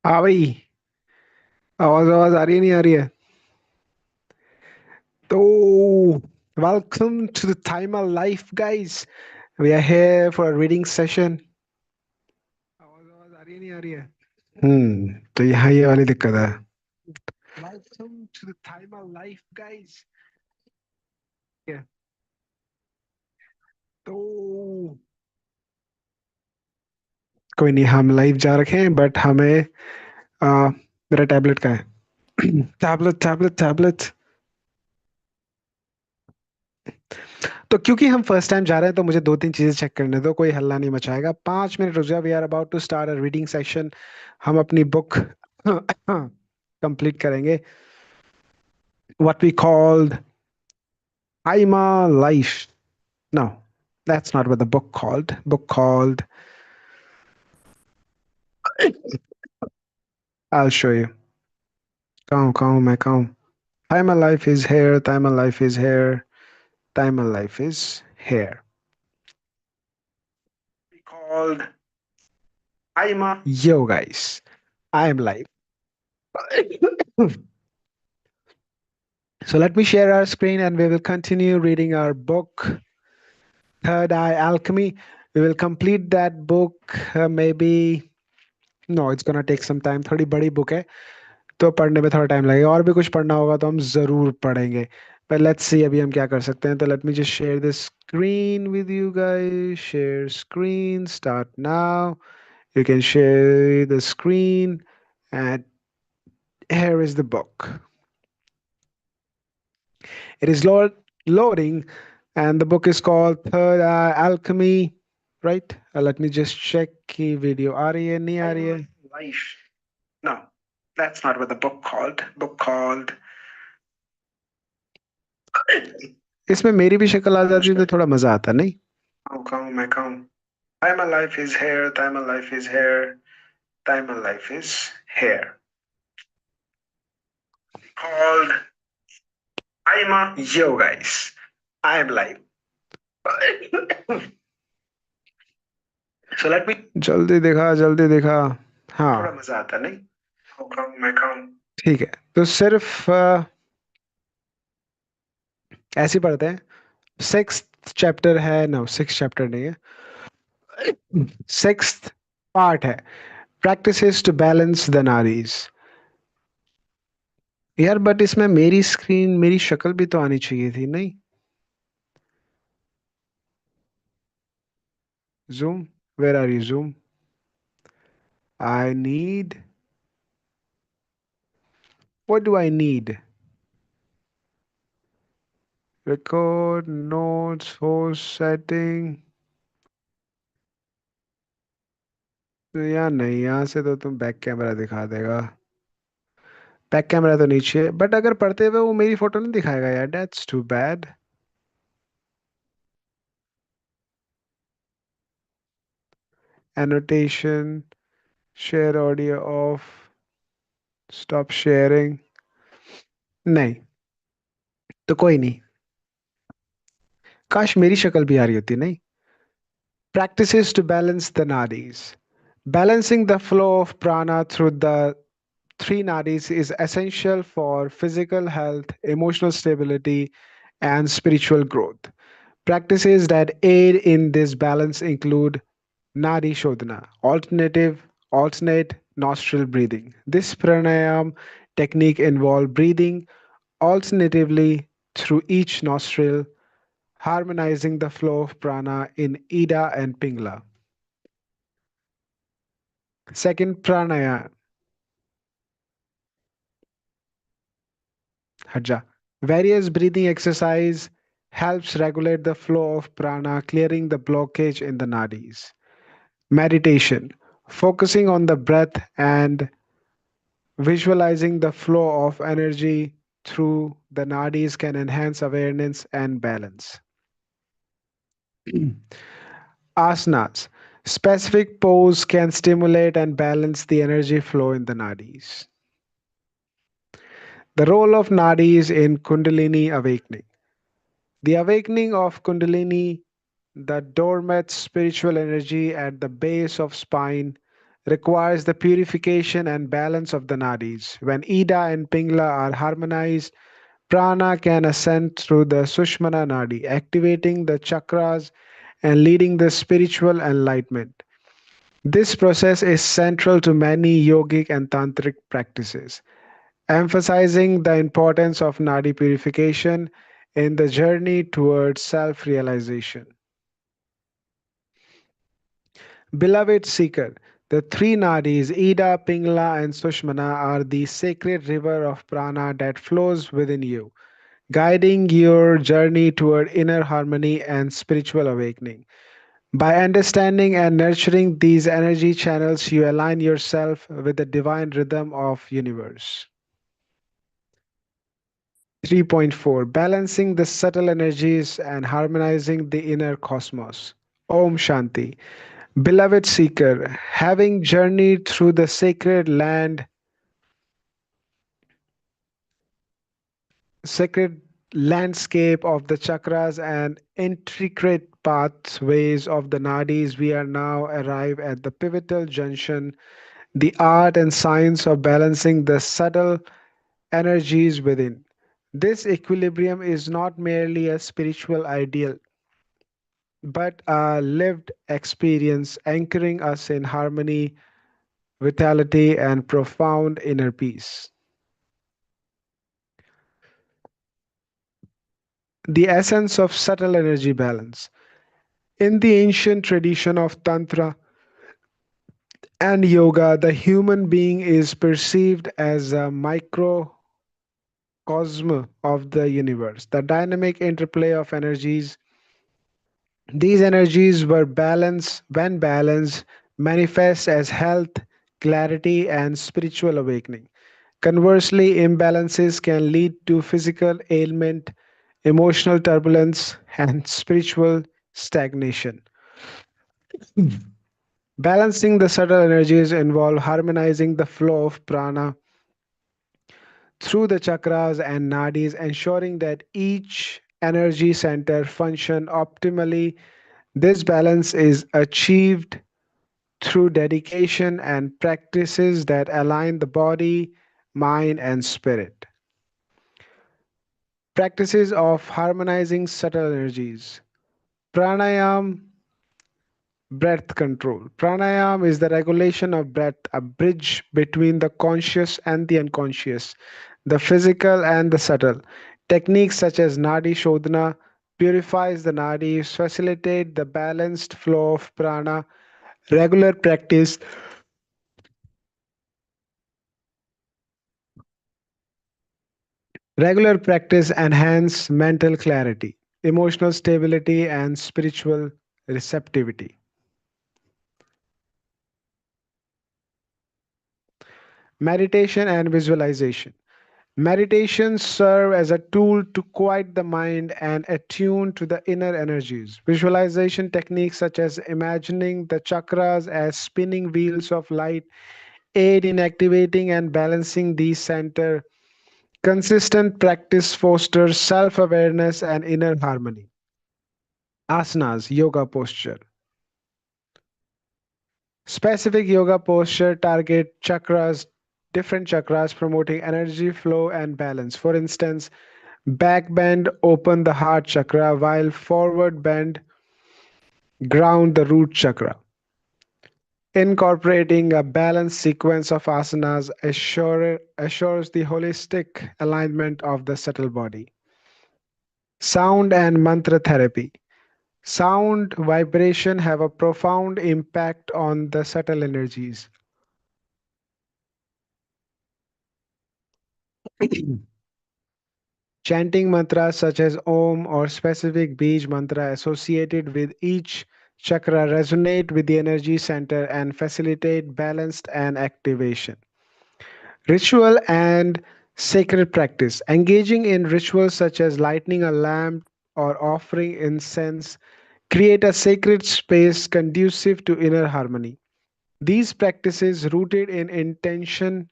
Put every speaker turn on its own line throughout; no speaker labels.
हाँ भाई। आवाज आवाज आ रही है नहीं आ रही है? तो welcome to the timer life guys. We are here for a reading session. आवाज आवाज आ रही है नहीं आ रही है? तो यहाँ ये वाली दिक्कत है। Welcome to the timer life guys. Yeah. तो कोई नहीं, हम लाइव जा रखे हैं बट हमें मेरा टैबलेट का है। Tablet tablet tablet. तो क्योंकि हम फर्स्ट टाइम जा रहे हैं तो मुझे दो तीन चीजें चेक करने दो, कोई हल्ला नहीं मचाएगा। 5 मिनट रुक जाओ, we are about to start a reading session. हम अपनी बुक कंप्लीट करेंगे। What we called Aima life. No, that's not what the book called. Book called I'll show you. कहूँ मैं कहूँ Aima life is here. Aima life is here. Aima life is here. We called Aima. Yo guys, I am live. So let me share our screen and we will continue reading our book, Third Eye Alchemy. We will complete that book maybe. No, it's gonna take some time. थोड़ी बड़ी book है तो पढ़ने में थोड़ा time लगेगा, और भी कुछ पढ़ना होगा तो हम ज़रूर पढ़ेंगे। पर लेट्स सी अभी हम क्या कर सकते हैं। तो let me just share this screen with you guys. Share screen, start now. You can share the screen and here is the book. It is loading and the book is called Third Eye Alchemy, right? Let me just check की video आ रही है नहीं आ रही है? Life. No, that's not what the book called. Book called. इसमें मेरी भी शक्ल आ जाती तो थोड़ा मजा आता नहीं? कहूँ मैं कहूँ Time of life is here, time of life is here, time of life is here. Called I'm a yo guys. I am live. So let me जल्दी देखा। हाँ, थोड़ा मजा आता नहीं? कहूँ मैं कहूँ ठीक है। तो सिर्फ ऐसे ही पढ़ते हैं। सिक्स्थ चैप्टर है, नो सिक्स चैप्टर नहीं है, सिक्स्थ पार्ट है, प्रैक्टिसेस टू बैलेंस द नारीज। यार बट इसमें मेरी स्क्रीन, मेरी शक्ल भी तो आनी चाहिए थी नहीं? Zoom, where are you Zoom? I need, what do I need? Record notes, host setting. तो यार नहीं, यहाँ से तो तुम बैक कैमरा दिखा देगा। बैक कैमरा तो नीचे, बट अगर पढ़ते हुए वो मेरी फोटो नहीं दिखाएगा यार, that's too bad. Annotation, share audio off, stop sharing. नहीं, तो कोई नहीं। काश मेरी शक्ल भी आ रही होती नहीं? Practices to balance the nadis. Balancing the flow of prana through the three nadis is essential for physical health, emotional stability, and spiritual growth. Practices that aid in this balance include Nadi Shodhana, alternate nostril breathing. This pranayam technique involves breathing alternatively through each nostril, harmonizing the flow of prana in Ida and Pingla. Second, pranayama. Haja. Various breathing exercise helps regulate the flow of prana, clearing the blockage in the nadis. Meditation. Focusing on the breath and visualizing the flow of energy through the nadis can enhance awareness and balance. Asanas. Specific pose can stimulate and balance the energy flow in the nadis. The role of nadis in Kundalini awakening. The awakening of Kundalini, the dormant spiritual energy at the base of spine, requires the purification and balance of the nadis. When Ida and Pingla are harmonized, prana can ascend through the Sushmana nadi, activating the chakras and leading the spiritual enlightenment. This process is central to many yogic and tantric practices, emphasizing the importance of nadi purification in the journey towards self realization. Beloved seeker, the three nadis, Ida, Pingla, and Sushmana, are the sacred river of prana that flows within you, guiding your journey toward inner harmony and spiritual awakening. By understanding and nurturing these energy channels, you align yourself with the divine rhythm of universe. 3.4 Balancing the subtle energies and harmonizing the inner cosmos. Om Shanti. Beloved seeker, having journeyed through the sacred landscape of the chakras and intricate pathways of the nadis, we are now arrive at the pivotal junction, the art and science of balancing the subtle energies within. This equilibrium is not merely a spiritual ideal, but a lived experience anchoring us in harmony, vitality, and profound inner peace. The essence of subtle energy balance. In the ancient tradition of Tantra and Yoga, the human being is perceived as a microcosm of the universe. The dynamic interplay of energies. These energies were balanced when balanced manifest as health, clarity, and spiritual awakening. Conversely, imbalances can lead to physical ailment, emotional turbulence, and spiritual stagnation. Balancing the subtle energies involve harmonizing the flow of prana through the chakras and nadis, ensuring that each energy center function optimally. This balance is achieved through dedication and practices that align the body, mind, and spirit. Practices of harmonizing subtle energies. Pranayam, breath control. Pranayam is the regulation of breath, a bridge between the conscious and the unconscious, the physical and the subtle. Techniques such as Nadi Shodhana purifies the nadis, facilitate the balanced flow of prana. Regular practice Regular practice enhance mental clarity, emotional stability, and spiritual receptivity. Meditation and visualization. Meditation serve as a tool to quiet the mind and attune to the inner energies. Visualization techniques such as imagining the chakras as spinning wheels of light aid in activating and balancing these center. Consistent practice fosters self-awareness and inner harmony. Asanas, yoga posture. Specific yoga posture target chakras, different chakras promoting energy flow and balance. For instance, back bend open the heart chakra while forward bend ground the root chakra. Incorporating a balanced sequence of asanas assures the holistic alignment of the subtle body. Sound and mantra therapy. Sound vibration have a profound impact on the subtle energies. Chanting mantras such as Om or specific Bij mantra associated with each chakra resonate with the energy center and facilitate balanced and activation. Ritual and sacred practice. Engaging in rituals such as lighting a lamp or offering incense create a sacred space conducive to inner harmony. These practices, rooted in intention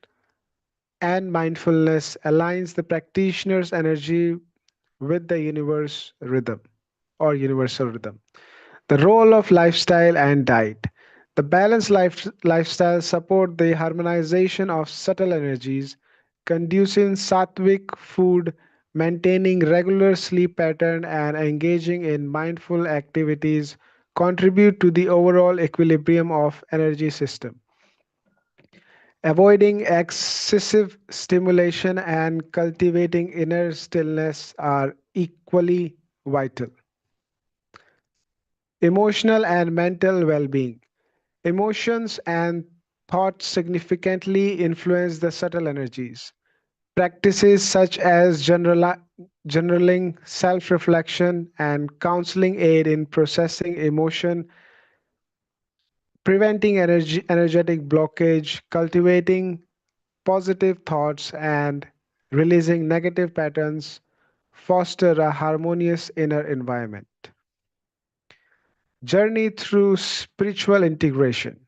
and mindfulness, aligns the practitioner's energy with the universe rhythm or universal rhythm. The role of lifestyle and diet. The balanced lifestyle support the harmonization of subtle energies, conducing sattvic food, maintaining regular sleep pattern, and engaging in mindful activities contribute to the overall equilibrium of energy system. Avoiding excessive stimulation and cultivating inner stillness are equally vital. Emotional and mental well being. Emotions and thoughts significantly influence the subtle energies. Practices such as journaling, self reflection, and counseling aid in processing emotion, preventing energetic blockage, cultivating positive thoughts, and releasing negative patterns foster a harmonious inner environment. Journey through spiritual integration.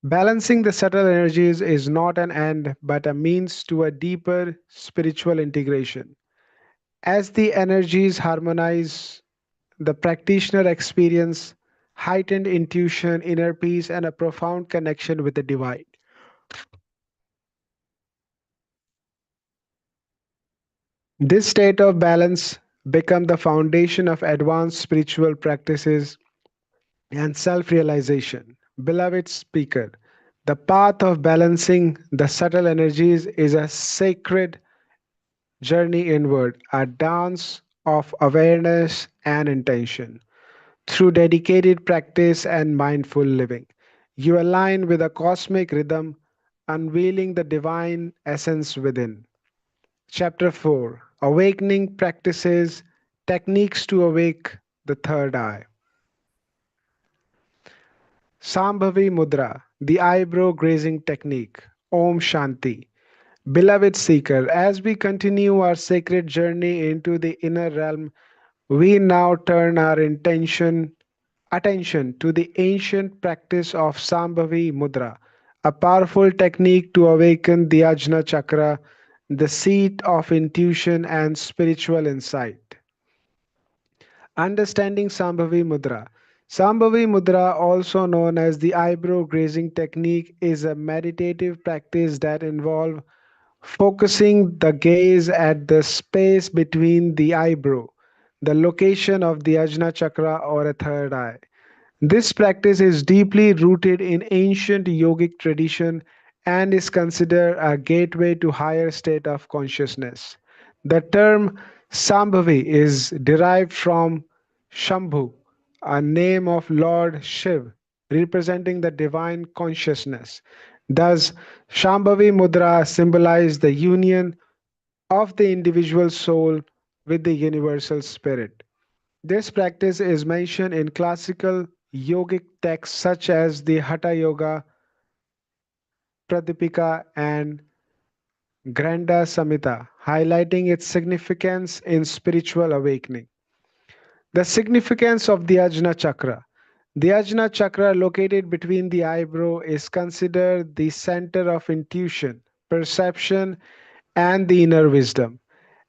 Balancing the subtle energies is not an end but a means to a deeper spiritual integration. As the energies harmonize, the practitioner experience heightened intuition, inner peace, and a profound connection with the divine. This state of balance becomes the foundation of advanced spiritual practices and self realization. Beloved speaker, the path of balancing the subtle energies is a sacred journey inward, a dance of awareness and intention. Through dedicated practice and mindful living, you align with a cosmic rhythm, unveiling the divine essence within. Chapter 4: Awakening Practices, Techniques to Awake the Third Eye. Sambhavi Mudra, the eyebrow grazing technique. Om Shanti. Beloved seeker, as we continue our sacred journey into the inner realm, we now turn our attention to the ancient practice of Sambhavi Mudra, a powerful technique to awaken the Ajna Chakra, the seat of intuition and spiritual insight. Understanding Sambhavi Mudra. Sambhavi Mudra, also known as the eyebrow grazing technique, is a meditative practice that involves focusing the gaze at the space between the eyebrow, the location of the Ajna Chakra or a third eye. This practice is deeply rooted in ancient yogic tradition and is considered a gateway to higher state of consciousness. The term Sambhavi is derived from Shambhu, a name of Lord Shiv, representing the divine consciousness. Thus, Shambhavi Mudra symbolizes the union of the individual soul with the universal spirit. This practice is mentioned in classical yogic texts such as the Hatha Yoga, Pradipika, and Granda Samhita, highlighting its significance in spiritual awakening. The significance of the Ajna Chakra. The Ajna Chakra, located between the eyebrow, is considered the center of intuition, perception, and the inner wisdom.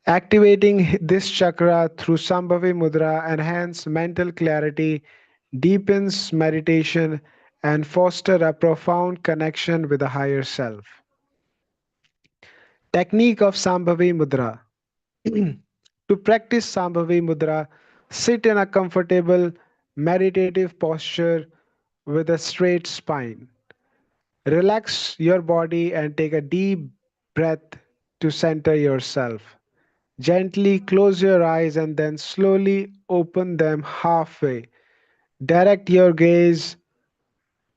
Activating this chakra through Sambhavi Mudra enhance mental clarity, deepens meditation, and foster a profound connection with the higher self. Technique of Sambhavi Mudra. To practice Sambhavi Mudra, sit in a comfortable meditative posture with a straight spine. Relax your body and take a deep breath to center yourself. Gently close your eyes and then slowly open them halfway. Direct your gaze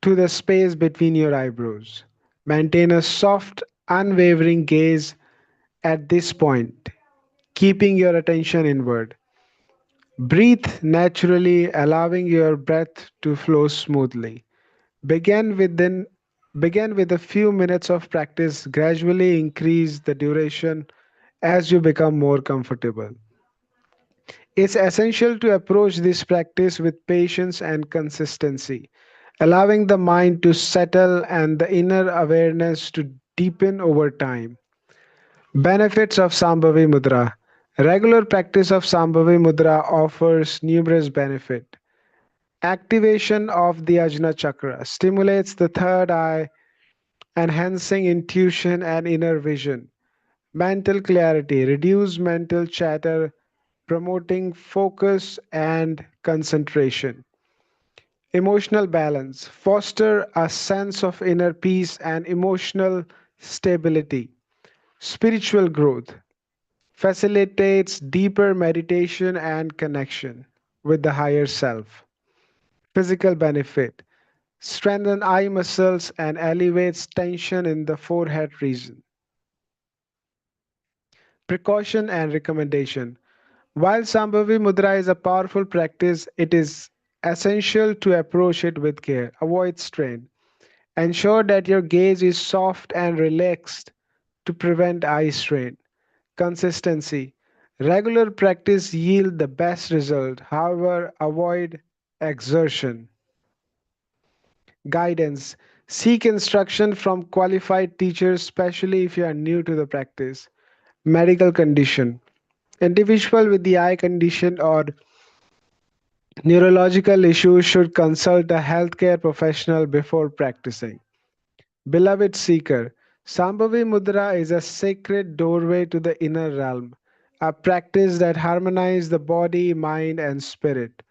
to the space between your eyebrows. Maintain a soft, unwavering gaze at this point, keeping your attention inward. Breathe naturally, allowing your breath to flow smoothly. Begin within Begin with a few minutes of practice, gradually increase the duration as you become more comfortable. It's essential to approach this practice with patience and consistency, allowing the mind to settle and the inner awareness to deepen over time. Benefits of Sambhavi Mudra. Regular practice of Sambhavi Mudra offers numerous benefits. Activation of the Ajna Chakra stimulates the third eye, enhancing intuition and inner vision. Mental clarity, reduce mental chatter, promoting focus and concentration. Emotional balance, foster a sense of inner peace and emotional stability. Spiritual growth, facilitates deeper meditation and connection with the higher self. Physical benefit, strengthen eye muscles and alleviates tension in the forehead region. Precaution and recommendation. While Sambhavi Mudra is a powerful practice, it is essential to approach it with care. Avoid strain. Ensure that your gaze is soft and relaxed to prevent eye strain. Consistency. Regular practice yield the best result. However, avoid exertion. Guidance. Seek instruction from qualified teachers, especially if you are new to the practice. Medical condition. Individual with the eye condition or neurological issues should consult a healthcare professional before practicing. Beloved seeker, Sambhavi Mudra is a sacred doorway to the inner realm, a practice that harmonizes the body, mind, and spirit.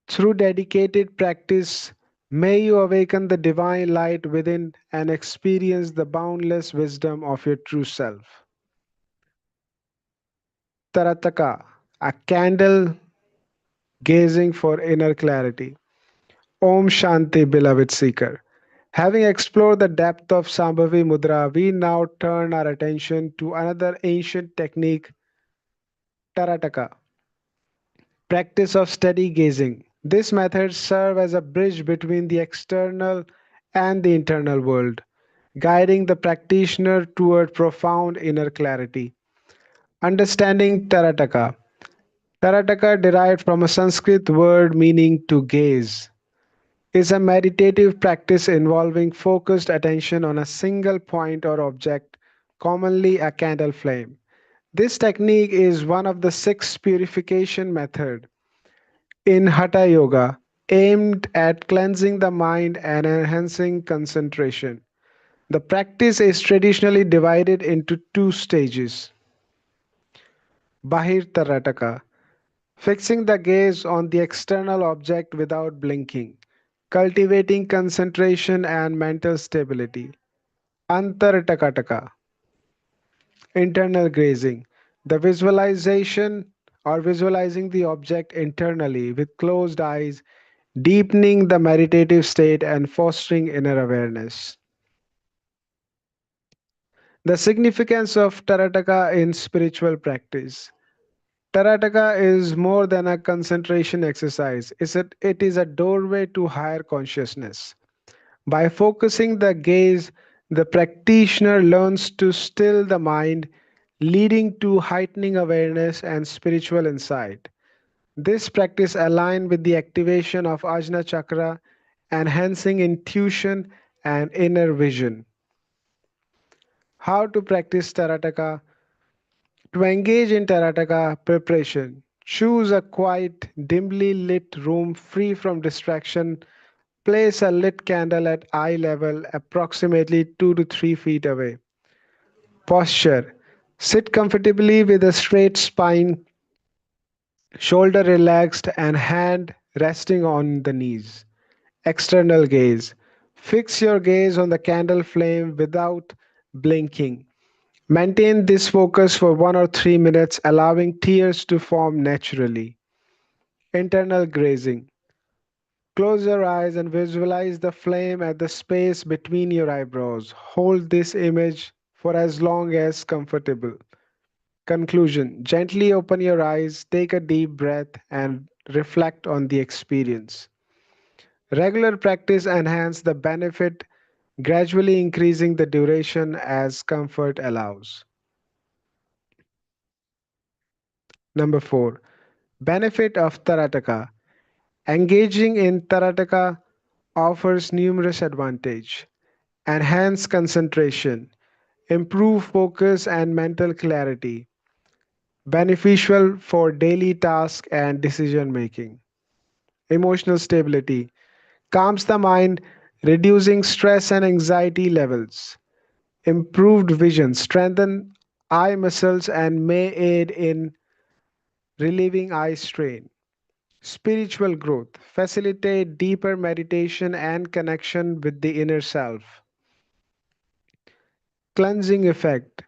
Through dedicated practice, may you awaken the divine light within and experience the boundless wisdom of your true self. Tarataka, a candle gazing for inner clarity. Om Shanti, beloved seeker. Having explored the depth of Sambhavi Mudra, we now turn our attention to another ancient technique, Tarataka, practice of steady gazing. This method serves as a bridge between the external and the internal world, guiding the practitioner toward profound inner clarity. Understanding Tarataka. Tarataka, derived from a Sanskrit word meaning to gaze, is a meditative practice involving focused attention on a single point or object, commonly a candle flame. This technique is one of the six purification methods in Hatha Yoga aimed at cleansing the mind and enhancing concentration. The practice is traditionally divided into two stages. Bahir Tarataka, fixing the gaze on the external object without blinking, cultivating concentration and mental stability. Antartakataka, internal gazing, the visualization or visualizing the object internally with closed eyes, deepening the meditative state and fostering inner awareness. The significance of Tarataka in spiritual practice. Tarataka is more than a concentration exercise. It is a doorway to higher consciousness. By focusing the gaze, the practitioner learns to still the mind, leading to heightening awareness and spiritual insight. This practice aligns with the activation of Ajna Chakra, enhancing intuition and inner vision. How to practice Tarataka? To engage in Tarataka preparation, choose a quiet, dimly lit room free from distraction. Place a lit candle at eye level, approximately 2 to 3 feet away. Posture. Sit comfortably with a straight spine, shoulder relaxed, and hand resting on the knees. External gaze. Fix your gaze on the candle flame without blinking. Maintain this focus for 1 or 3 minutes, allowing tears to form naturally. Internal gazing. Close your eyes and visualize the flame at the space between your eyebrows. Hold this image for as long as comfortable. Conclusion. Gently open your eyes, take a deep breath, and reflect on the experience. Regular practice enhance the benefit, gradually increasing the duration as comfort allows. Number 4. Benefit of Tarataka. Engaging in Tarataka offers numerous advantages. Enhance concentration, improve focus and mental clarity, beneficial for daily tasks and decision making. Emotional stability, calms the mind, reducing stress and anxiety levels. Improved vision, strengthen eye muscles and may aid in relieving eye strain. Spiritual growth, facilitate deeper meditation and connection with the inner self. Cleansing effect,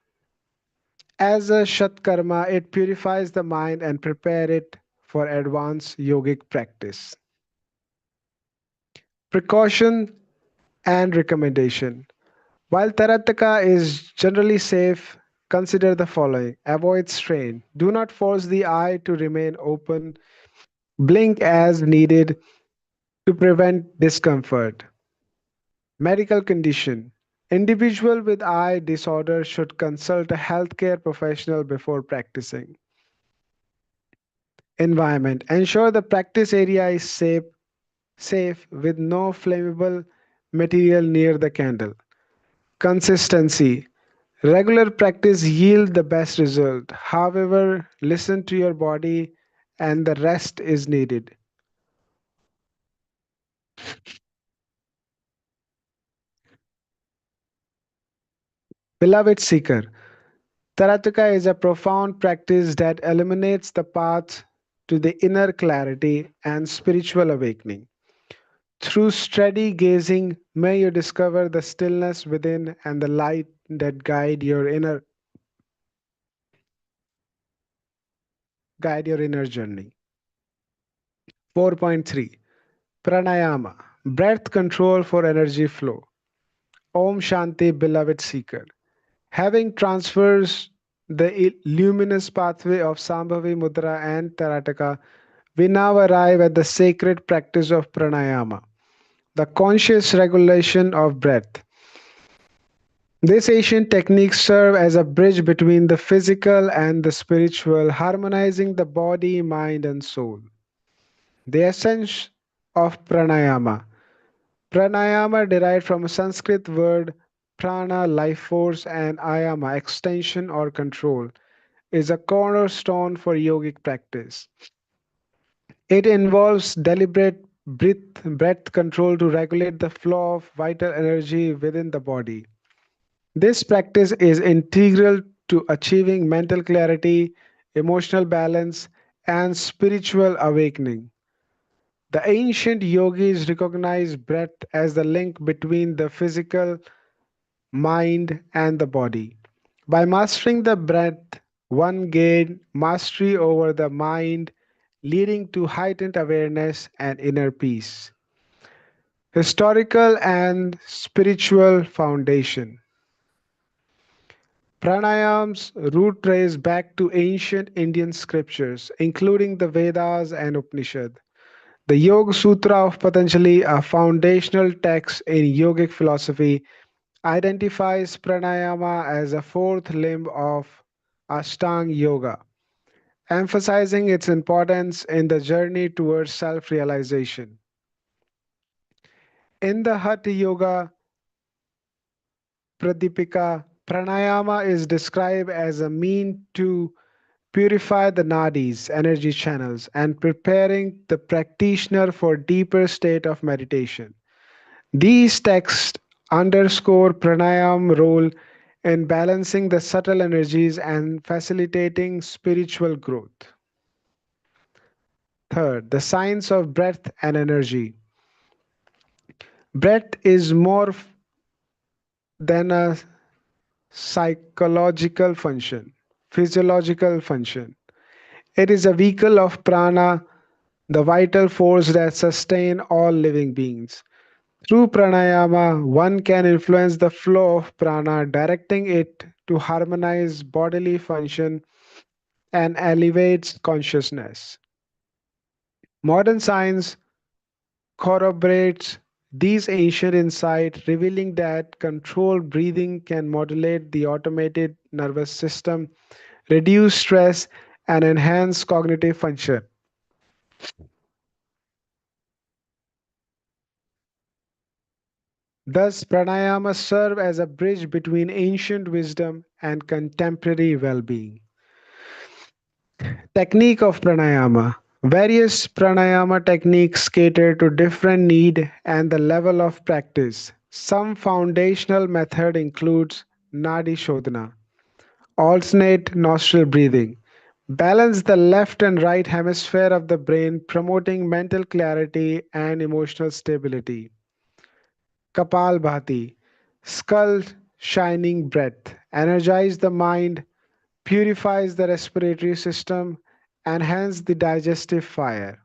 as a Shatkarma, it purifies the mind and prepare it for advanced yogic practice. Precaution and recommendation. While Tarataka is generally safe, consider the following. Avoid strain. Do not force the eye to remain open. Blink as needed to prevent discomfort. Medical condition. Individual with eye disorder should consult a healthcare professional before practicing. Environment. Ensure the practice area is safe with no flammable material near the candle. Consistency. Regular practice yield the best result. However, listen to your body and the rest is needed. Beloved seeker, Tarataka is a profound practice that illuminates the path to the inner clarity and spiritual awakening. Through steady gazing, may you discover the stillness within and the light that guide your inner journey. 4.3 Pranayama, breath control for energy flow. Om Shanti, beloved seeker. Having transversed the luminous pathway of Sambhavi Mudra and Tarataka, we now arrive at the sacred practice of pranayama, the conscious regulation of breath. These ancient techniques serve as a bridge between the physical and the spiritual, harmonizing the body, mind, and soul. The essence of pranayama. Pranayama derived from a Sanskrit word prana, life force, and ayama, extension or control, is a cornerstone for yogic practice. It involves deliberate breath control to regulate the flow of vital energy within the body. This practice is integral to achieving mental clarity, emotional balance, and spiritual awakening. The ancient yogis recognized breath as the link between the physical, mind, and the body. By mastering the breath, one gained mastery over the mind, leading to heightened awareness and inner peace. Historical and spiritual foundation. Pranayam's root trace back to ancient Indian scriptures, including the Vedas and Upanishad. The Yoga Sutra of Patanjali, a foundational text in yogic philosophy, identifies pranayama as a fourth limb of Ashtanga Yoga, emphasizing its importance in the journey towards self realization. In the Hatha Yoga Pradipika, pranayama is described as a mean to purify the nadis, energy channels, and preparing the practitioner for deeper state of meditation. These texts underscore pranayam role in balancing the subtle energies and facilitating spiritual growth. Third, the science of breath and energy. Breath is more than a psychological function, physiological function. It is a vehicle of prana, the vital force that sustains all living beings. Through pranayama, one can influence the flow of prana, directing it to harmonize bodily function and elevates consciousness. Modern science corroborates these ancient insights, revealing that controlled breathing can modulate the automated nervous system, reduce stress, and enhance cognitive function. Thus, pranayama serve as a bridge between ancient wisdom and contemporary well-being. Technique of pranayama. Various pranayama techniques cater to different need and the level of practice. Some foundational method includes nadi shodhana, alternate nostril breathing, balance the left and right hemisphere of the brain, promoting mental clarity and emotional stability. Kapalbhati, skull shining breath, energize the mind, purifies the respiratory system, enhance the digestive fire.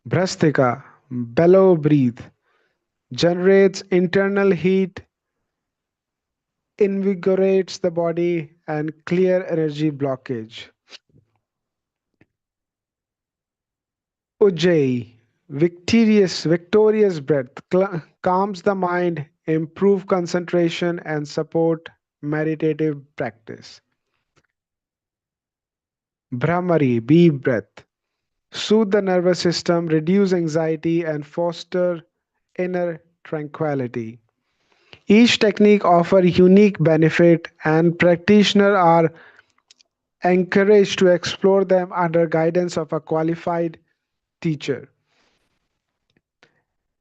Brastika, bellow breathe, generates internal heat, invigorates the body, and clear energy blockage. Ujjayi, victorious breath, calms the mind, improve concentration, and support meditative practice. Brahmari, deep breath, soothe the nervous system, reduce anxiety, and foster inner tranquility. Each technique offers unique benefit, and practitioners are encouraged to explore them under guidance of a qualified teacher.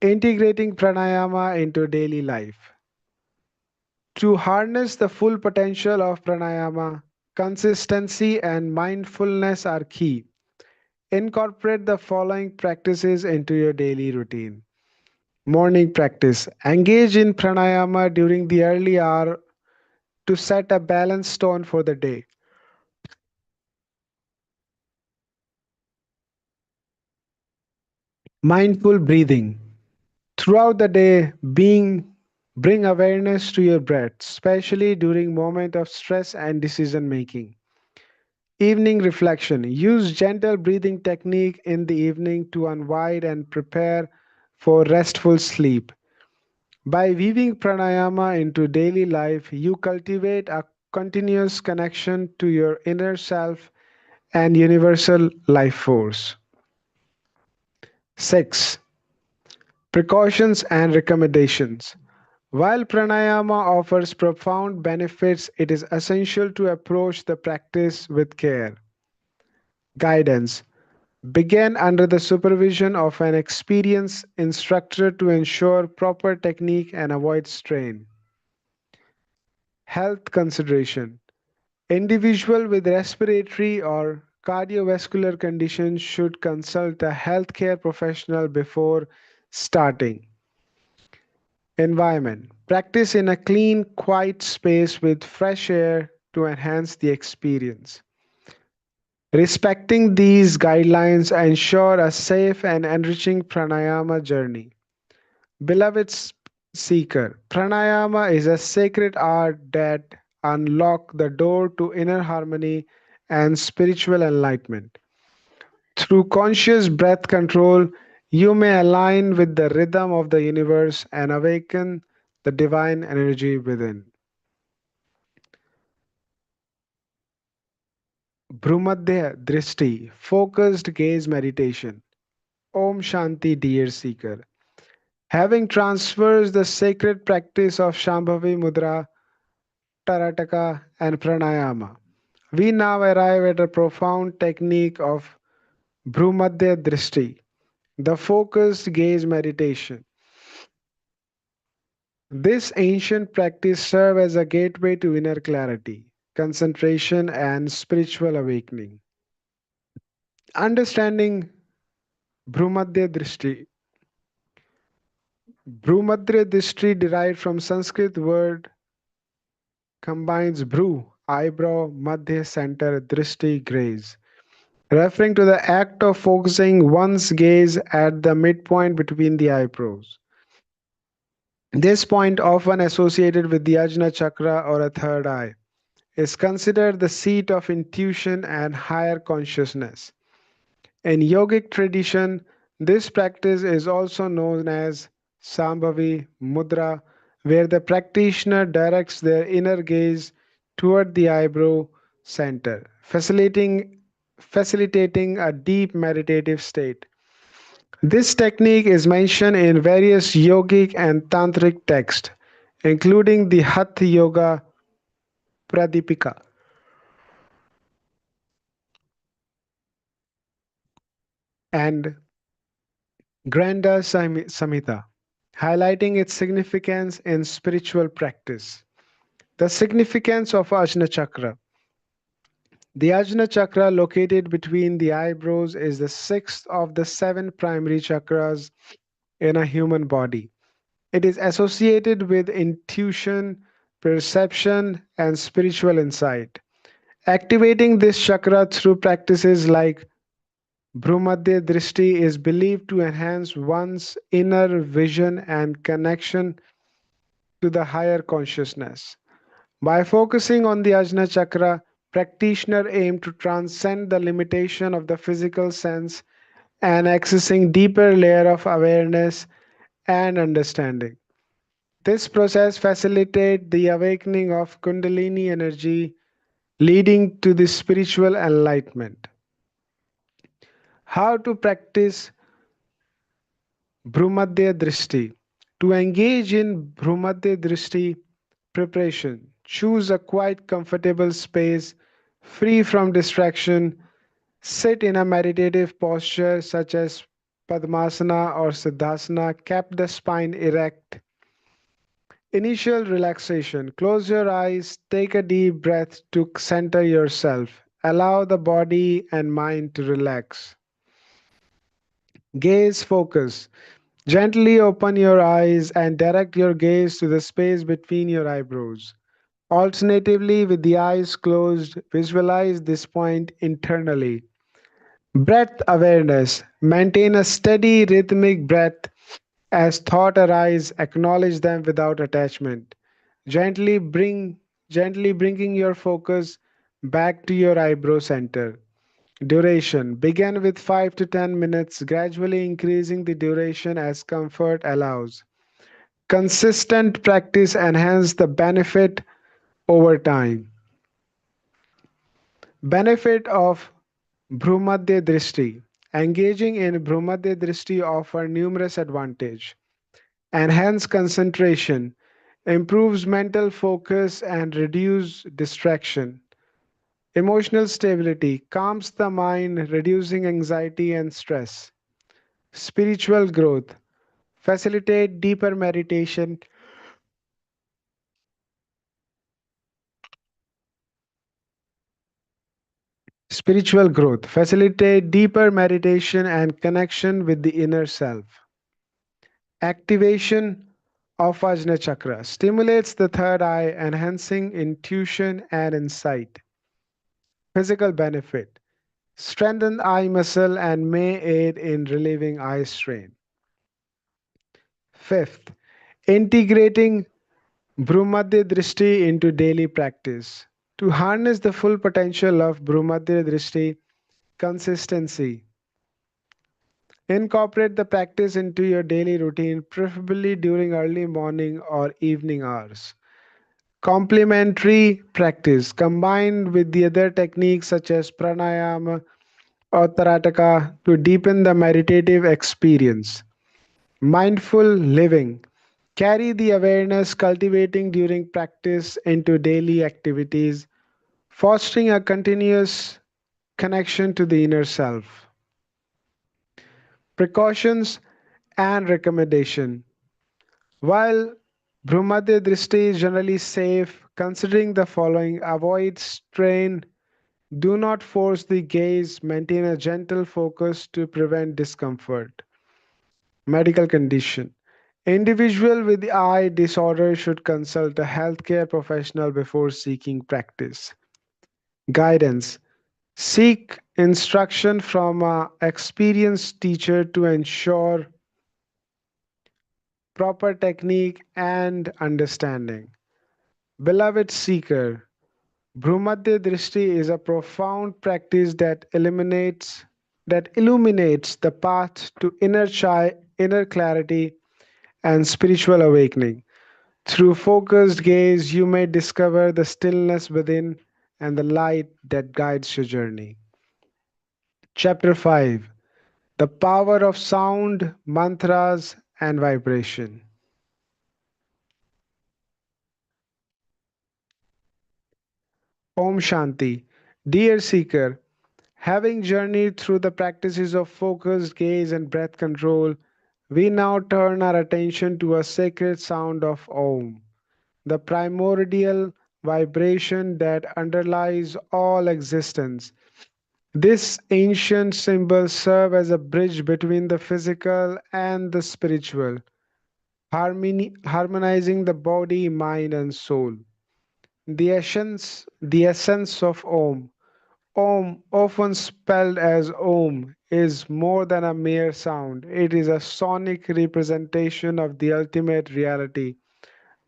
Integrating pranayama into daily life. To harness the full potential of pranayama, consistency and mindfulness are key. Incorporate the following practices into your daily routine. Morning practice. Engage in pranayama during the early hour to set a balanced tone for the day. Mindful breathing. Throughout the day, bring awareness to your breath, especially during moments of stress and decision making. Evening reflection. Use gentle breathing technique in the evening to unwind and prepare for restful sleep. By weaving pranayama into daily life, you cultivate a continuous connection to your inner self and universal life force. 6. Precautions and recommendations. While pranayama offers profound benefits, it is essential to approach the practice with care. Guidance. Begin under the supervision of an experienced instructor to ensure proper technique and avoid strain. Health consideration. Individual with respiratory or cardiovascular conditions should consult a healthcare professional before starting. Environment. Practice in a clean, quiet space with fresh air to enhance the experience. Respecting these guidelines ensure a safe and enriching pranayama journey. Beloved seeker, pranayama is a sacred art that unlocks the door to inner harmony and spiritual enlightenment. Through conscious breath control, you may align with the rhythm of the universe and awaken the divine energy within. Bhrumadhya Drishti, focused gaze meditation. Om Shanti, dear seeker. Having transversed the sacred practice of Shambhavi Mudra, Tarataka, and Pranayama, we now arrive at a profound technique of Bhrumadhya Drishti, the focused gaze meditation. This ancient practice serves as a gateway to inner clarity, concentration, and spiritual awakening. Understanding Bhrumadhya Drishti. Bhrumadhya Drishti derived from Sanskrit word combines bhru, eyebrow, madhya, center, drishti, gaze, referring to the act of focusing one's gaze at the midpoint between the eyebrows. This point, often associated with the Ajna chakra or a third eye, is considered the seat of intuition and higher consciousness. In yogic tradition, this practice is also known as Sambhavi Mudra, where the practitioner directs their inner gaze toward the eyebrow. center, facilitating a deep meditative state. This technique is mentioned in various yogic and tantric texts, including the Hatha Yoga Pradipika and Granda Samhita, highlighting its significance in spiritual practice. The significance of Ajna Chakra. The Ajna Chakra, located between the eyebrows, is the sixth of the seven primary chakras in a human body. It is associated with intuition, perception, and spiritual insight. Activating this chakra through practices like Bhrumadhya Drishti is believed to enhance one's inner vision and connection to the higher consciousness. By focusing on the Ajna Chakra, practitioners aim to transcend the limitation of the physical sense and accessing deeper layer of awareness and understanding. This process facilitates the awakening of Kundalini energy, leading to the spiritual enlightenment. How to practice Bhrumadhya Drishti. To engage in Bhrumadhya Drishti preparation, choose a quiet, comfortable space free from distraction. Sit in a meditative posture such as Padmasana or Siddhasana. Keep the spine erect. Initial relaxation. Close your eyes. Take a deep breath to center yourself. Allow the body and mind to relax. Gaze focus. Gently open your eyes and direct your gaze to the space between your eyebrows. Alternatively, with the eyes closed, visualize this point internally. Breath awareness. Maintain a steady rhythmic breath as thought arise, acknowledge them without attachment. Gently bring Gently bringing your focus back to your eyebrow center. Duration. Begin with 5 to 10 minutes, gradually increasing the duration as comfort allows. Consistent practice enhance the benefit over time. Benefit of Bhrumadhya Drishti. Engaging in Bhrumadhya Drishti offer numerous advantages. Enhance concentration, improves mental focus and reduce distraction. Emotional stability calms the mind, reducing anxiety and stress. Spiritual growth facilitate deeper meditation. Spiritual growth facilitate deeper meditation and connection with the inner self. Activation of Ajna Chakra stimulates the third eye, enhancing intuition and insight. Physical benefit strengthen eye muscle and may aid in relieving eye strain. Fifth, integrating Bhrumadhya Drishti into daily practice. To harness the full potential of Bhrumadhya Drishti, consistency. Incorporate the practice into your daily routine, preferably during early morning or evening hours. Complementary practice combined with the other techniques such as pranayama or tarataka to deepen the meditative experience. Mindful living. Carry the awareness cultivating during practice into daily activities, fostering a continuous connection to the inner self. Precautions and recommendation. While Bhrumadhya Drishti is generally safe, considering the following: avoid strain, do not force the gaze, maintain a gentle focus to prevent discomfort. Medical condition. Individual with eye disorder should consult a healthcare professional before seeking practice. Guidance. Seek instruction from an experienced teacher to ensure proper technique and understanding. Beloved seeker, Bhrumadhya Drishti is a profound practice that illuminates the path to inner clarity and spiritual awakening. Through focused gaze, you may discover the stillness within and the light that guides your journey. Chapter 5: The Power of Sound, Mantras, and Vibration. Om Shanti. Dear Seeker, having journeyed through the practices of focused gaze and breath control, we now turn our attention to a sacred sound of Om, the primordial vibration that underlies all existence. This ancient symbol serves as a bridge between the physical and the spiritual, harmonizing the body, mind, and soul. The essence of Om. Om, often spelled as Om, is more than a mere sound. It is a sonic representation of the ultimate reality,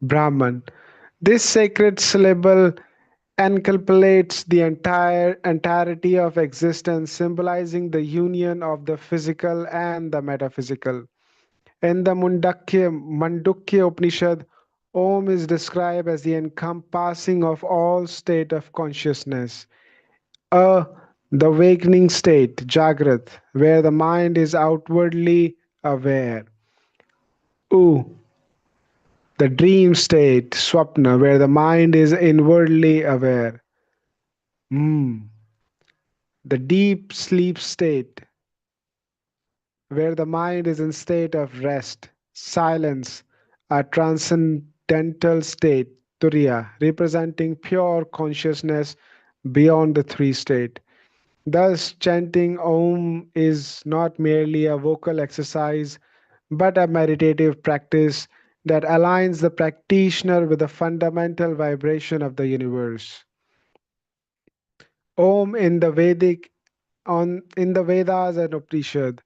Brahman. This sacred syllable encapsulates the entirety of existence, symbolizing the union of the physical and the metaphysical. In the Mandukya Upanishad, Om is described as the encompassing of all state of consciousness. A, the awakening state, Jagrat, where the mind is outwardly aware. U, the dream state, Swapna, where the mind is inwardly aware. Mm, the deep sleep state, where the mind is in state of rest, silence, a transcendental state, Turiya, representing pure consciousness beyond the three state. Thus, chanting Om is not merely a vocal exercise, but a meditative practice that aligns the practitioner with the fundamental vibration of the universe. Om in the Vedas and Upanishad.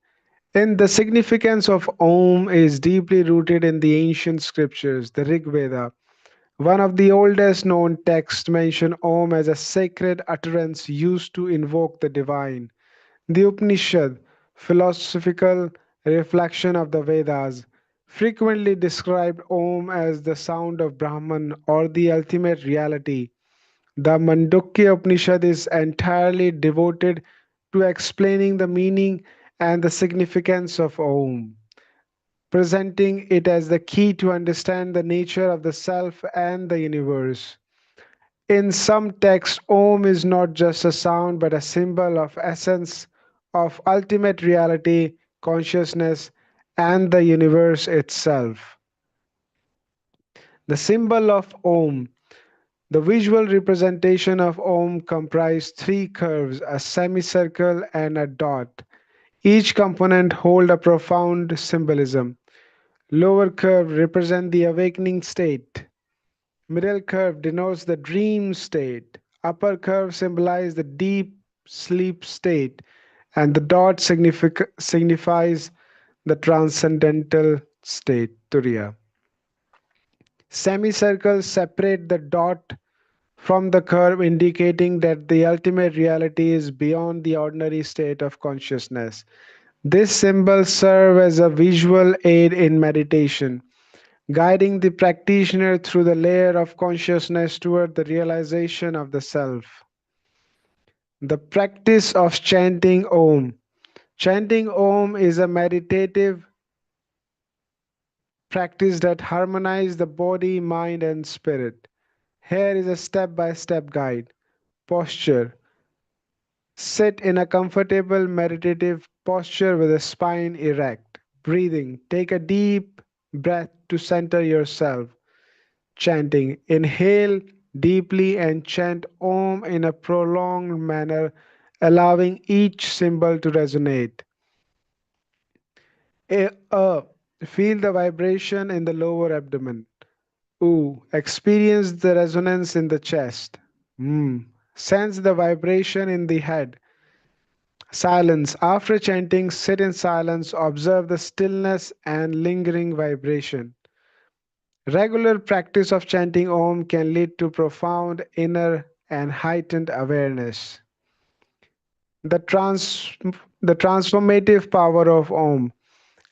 And the significance of Om is deeply rooted in the ancient scriptures. The Rig Veda, one of the oldest known texts, mention Om as a sacred utterance used to invoke the divine. The Upanishad, philosophical reflection of the Vedas, frequently described Om as the sound of Brahman or the ultimate reality. The Mandukya Upanishad is entirely devoted to explaining the meaning and the significance of Om, presenting it as the key to understand the nature of the self and the universe. In some texts, Om is not just a sound but a symbol of essence, of ultimate reality, consciousness, and the universe itself. The symbol of Om. The visual representation of Om comprised three curves, a semicircle and a dot. Each component hold a profound symbolism. Lower curve represent the awakening state. Middle curve denotes the dream state. Upper curve symbolize the deep sleep state. And the dot signifies the transcendental state, Turiya. Semicircles separate the dot from the curve, indicating that the ultimate reality is beyond the ordinary state of consciousness. This symbol serves as a visual aid in meditation, guiding the practitioner through the layer of consciousness toward the realization of the self. The practice of chanting Om. Chanting Om is a meditative practice that harmonizes the body, mind, and spirit. Here is a step by step guide. Posture. Sit in a comfortable meditative posture with the spine erect. Breathing. Take a deep breath to center yourself. Chanting. Inhale deeply and chant Om in a prolonged manner, allowing each symbol to resonate. Feel the vibration in the lower abdomen. Ooh, experience the resonance in the chest. Sense the vibration in the head. Silence. After chanting, sit in silence, observe the stillness and lingering vibration. Regular practice of chanting Om can lead to profound inner and heightened awareness. The, trans- the transformative power of Om.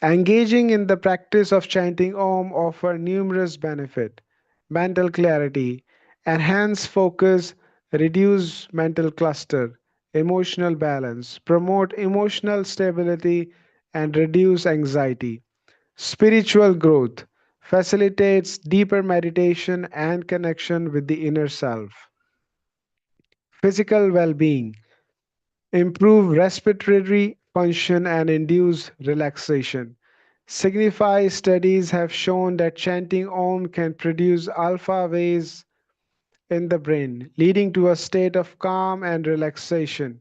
Engaging in the practice of chanting Om offers numerous benefits: mental clarity, enhanced focus, reduce mental cluster, emotional balance, promote emotional stability, and reduce anxiety. Spiritual growth facilitates deeper meditation and connection with the inner self. Physical well being improve respiratory function and induce relaxation. Signify studies have shown that chanting Om can produce alpha waves in the brain, leading to a state of calm and relaxation.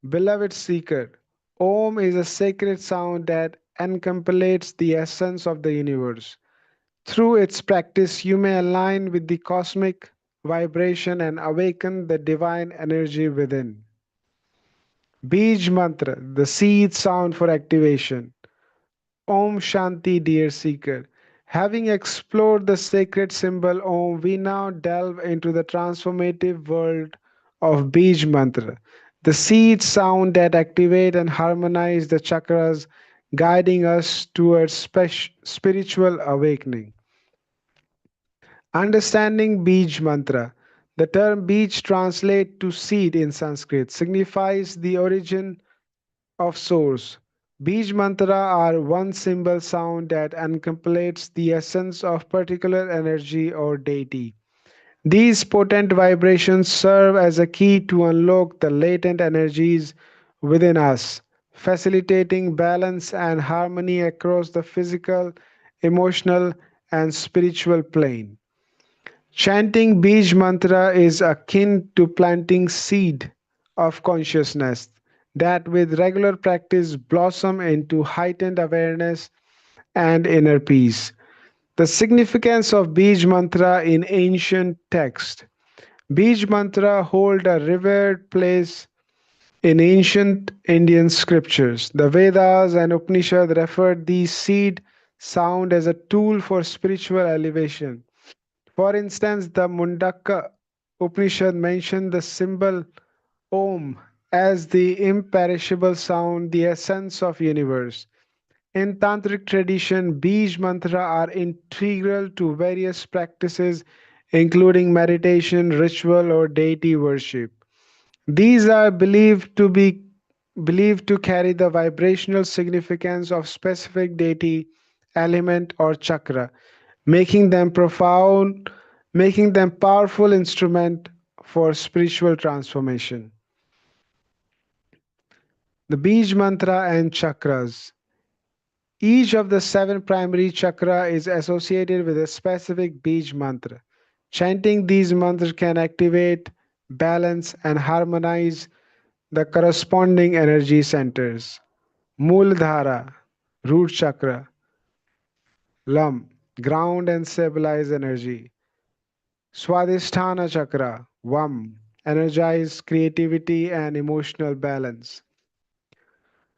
Beloved seeker, Om is a sacred sound that encapsulates the essence of the universe. Through its practice, you may align with the cosmic vibration and awaken the divine energy within. Bij Mantra, the seed sound for activation. Om Shanti, dear seeker. Having explored the sacred symbol Om, we now delve into the transformative world of Bij Mantra, the seed sound that activate and harmonize the chakras, guiding us towards spiritual awakening. Understanding Bij Mantra. The term Bij translates to seed in Sanskrit, signifies the origin of source. Bij mantra are one symbol sound that encapsulates the essence of particular energy or deity. These potent vibrations serve as a key to unlock the latent energies within us, facilitating balance and harmony across the physical, emotional, and spiritual plane. Chanting Bij mantra is akin to planting seed of consciousness that with regular practice blossom into heightened awareness and inner peace. The significance of Bij mantra in ancient text. Bij mantra hold a revered place in ancient Indian scriptures. The Vedas and Upanishad referred these seed sound as a tool for spiritual elevation. For instance, the Mundaka Upanishad mentioned the symbol Om as the imperishable sound, the essence of universe. In Tantric tradition, Bij mantra are integral to various practices, including meditation, ritual, or deity worship. These are believed to carry the vibrational significance of specific deity, element, or chakra, making them profound, making them powerful instrument for spiritual transformation. The Bij mantra and chakras. Each of the seven primary chakra is associated with a specific Bij mantra. Chanting these mantras can activate, balance, and harmonize the corresponding energy centers. Muladhara, root chakra. Lam, ground and stabilize energy. Swadhisthana chakra. Vam, energize creativity and emotional balance.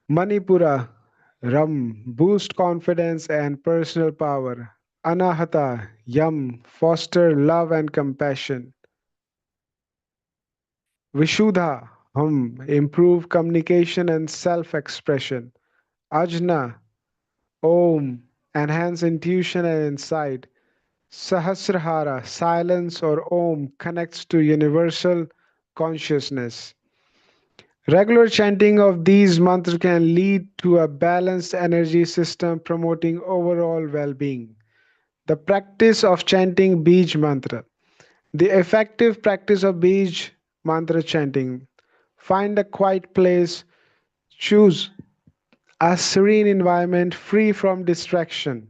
Manipura, Ram, boost confidence and personal power. Anahata, Yam, foster love and compassion. Vishuddha, Hum, improve communication and self expression. Ajna, Om, enhance intuition and insight. Sahasrahara, silence or Om, connects to universal consciousness. Regular chanting of these mantras can lead to a balanced energy system promoting overall well being. The practice of chanting Bij mantra. The effective practice of Bij mantra chanting. Find a quiet place, choose a serene environment free from distraction.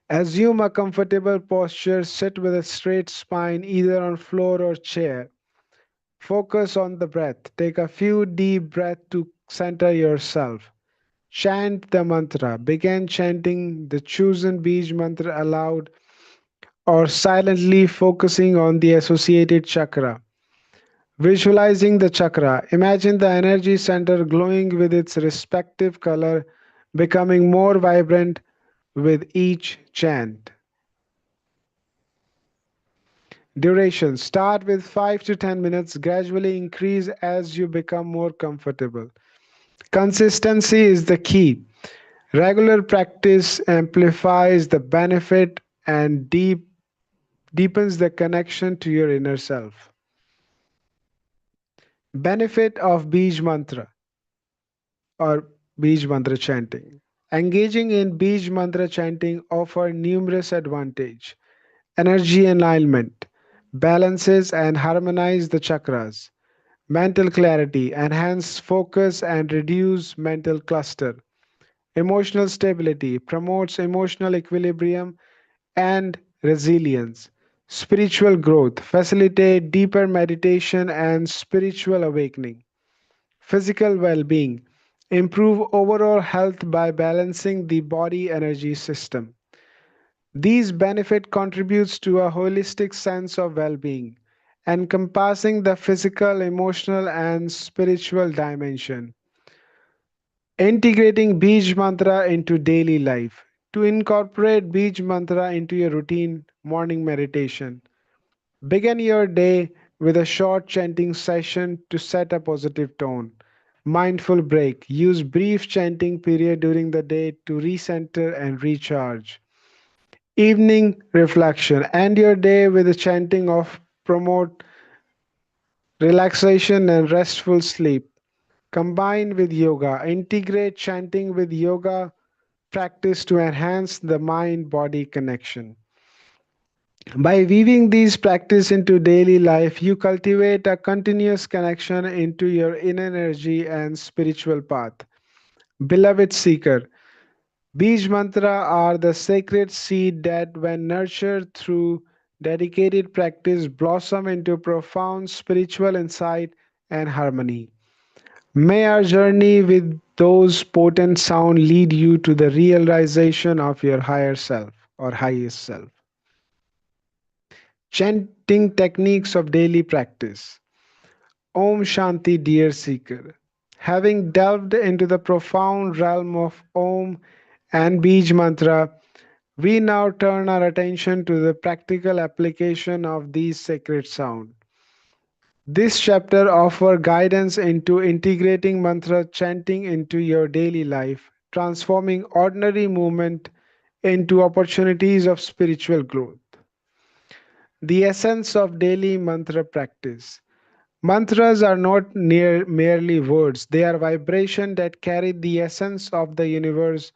Assume a comfortable posture, sit with a straight spine either on floor or chair. Focus on the breath. Take a few deep breaths to center yourself. Chant the mantra. Begin chanting the chosen Bij mantra aloud or silently focusing on the associated chakra. Visualizing the chakra. Imagine the energy center glowing with its respective color, becoming more vibrant with each chant. Duration. Start with 5 to 10 minutes, gradually increase as you become more comfortable. Consistency is the key. Regular practice amplifies the benefit and deepens the connection to your inner self. Benefit of Bij Mantra or Bij Mantra chanting. Engaging in Bij Mantra chanting offers numerous advantages. Energy alignment balances and harmonizes the chakras. Mental clarity enhance focus and reduce mental cluster. Emotional stability promotes emotional equilibrium and resilience. Spiritual growth facilitate deeper meditation and spiritual awakening. Physical well-being improve overall health by balancing the body energy system. These benefit contributes to a holistic sense of well-being, encompassing the physical, emotional, and spiritual dimension. Integrating Bij Mantra into daily life. To incorporate Bij Mantra into your routine morning meditation. Begin your day with a short chanting session to set a positive tone. Mindful break. Use brief chanting period during the day to recenter and recharge. Evening reflection. End your day with a chanting of promote relaxation and restful sleep. Combine with yoga. Integrate chanting with yoga practice to enhance the mind body connection. By weaving these practices into daily life, you cultivate a continuous connection into your inner energy and spiritual path. Beloved seeker, Bij mantra are the sacred seed that, when nurtured through dedicated practice, blossom into profound spiritual insight and harmony. May our journey with those potent sounds lead you to the realization of your higher self or highest self. Chanting techniques of daily practice. Om Shanti, dear seeker. Having delved into the profound realm of Om and Bij mantra, we now turn our attention to the practical application of these sacred sounds. This chapter offers guidance into integrating mantra chanting into your daily life, transforming ordinary movement into opportunities of spiritual growth. The essence of daily mantra practice. Mantras are not merely words, they are vibrations that carry the essence of the universe.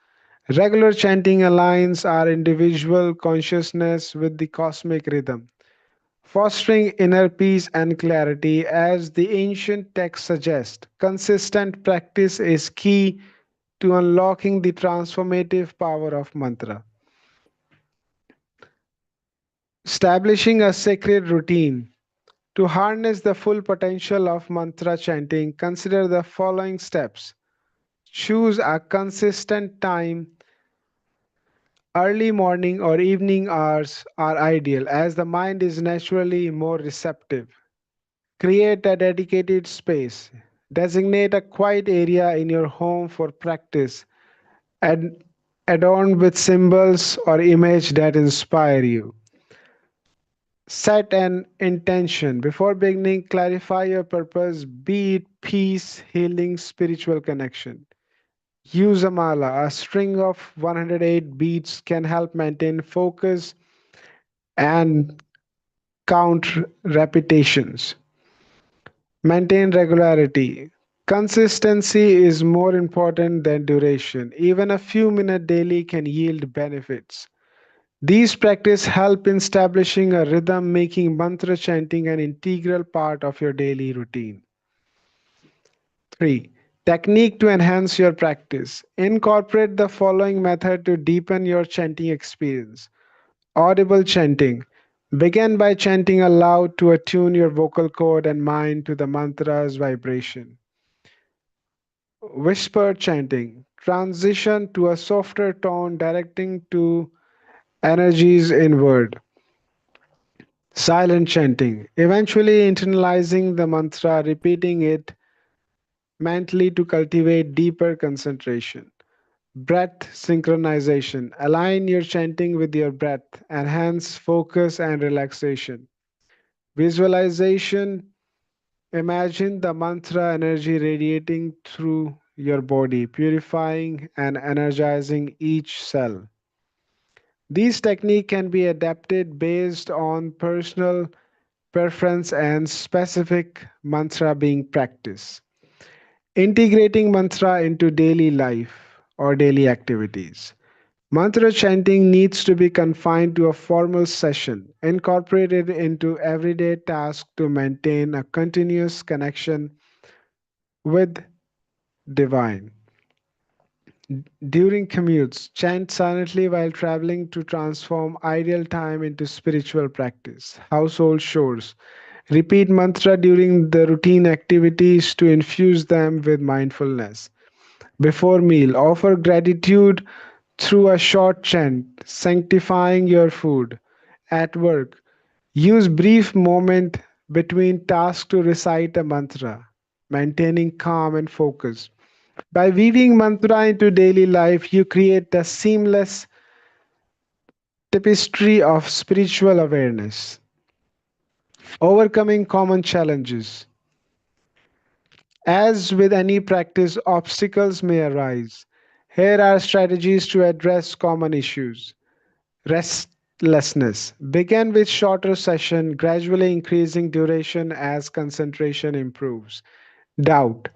Regular chanting aligns our individual consciousness with the cosmic rhythm, fostering inner peace and clarity. As the ancient text suggests, consistent practice is key to unlocking the transformative power of mantra. Establishing a sacred routine. To harness the full potential of mantra chanting, consider the following steps. Choose a consistent time. Early morning or evening hours are ideal as the mind is naturally more receptive. Create a dedicated space. Designate a quiet area in your home for practice and adorned with symbols or images that inspire you. Set an intention. Before beginning, clarify your purpose, be it peace, healing, spiritual connection. Use a mala. A string of 108 beads can help maintain focus and count repetitions. Maintain regularity. Consistency is more important than duration. Even a few minutes daily can yield benefits. These practices help in establishing a rhythm, making mantra chanting an integral part of your daily routine. 3. Technique to enhance your practice. Incorporate the following method to deepen your chanting experience. Audible chanting. Begin by chanting aloud to attune your vocal cord and mind to the mantra's vibration. Whisper chanting. Transition to a softer tone directing to energies inward. Silent chanting. Eventually internalizing the mantra, repeating it mentally to cultivate deeper concentration. Breath synchronization. Align your chanting with your breath. Enhance focus and relaxation. Visualization. Imagine the mantra energy radiating through your body, purifying and energizing each cell. These techniques can be adapted based on personal preference and specific mantra being practiced. Integrating mantra into daily life or daily activities. Mantra chanting needs to be confined to a formal session, incorporated into everyday tasks to maintain a continuous connection with divine. During commutes, chant silently while traveling to transform ideal time into spiritual practice. Household chores. Repeat mantra during the routine activities to infuse them with mindfulness. Before meal, offer gratitude through a short chant, sanctifying your food. At work, use brief moment between tasks to recite a mantra, maintaining calm and focus. By weaving mantra into daily life, you create a seamless tapestry of spiritual awareness. Overcoming common challenges. As with any practice, obstacles may arise. Here are strategies to address common issues. Restlessness. Begin with shorter session, gradually increasing duration as concentration improves. Doubt.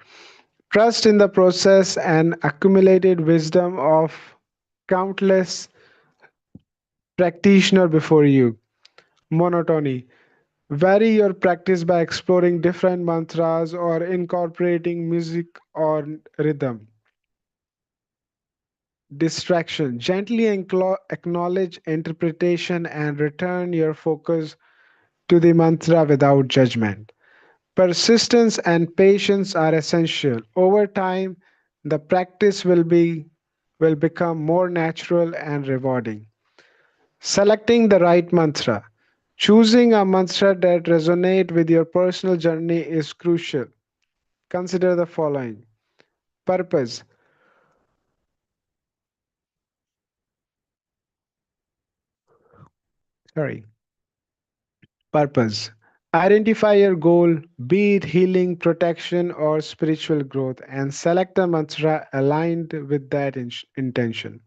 Trust in the process and accumulated wisdom of countless practitioner before you. Monotony. Vary your practice by exploring different mantras or incorporating music or rhythm. Distraction. Gently acknowledge interpretation and return your focus to the mantra without judgment. Persistence and patience are essential. Over time, the practice will become more natural and rewarding. Selecting the right mantra. Choosing a mantra that resonates with your personal journey is crucial. Consider the following. Purpose. Sorry. Purpose. Identify your goal, be it healing, protection, or spiritual growth, and select a mantra aligned with that intention.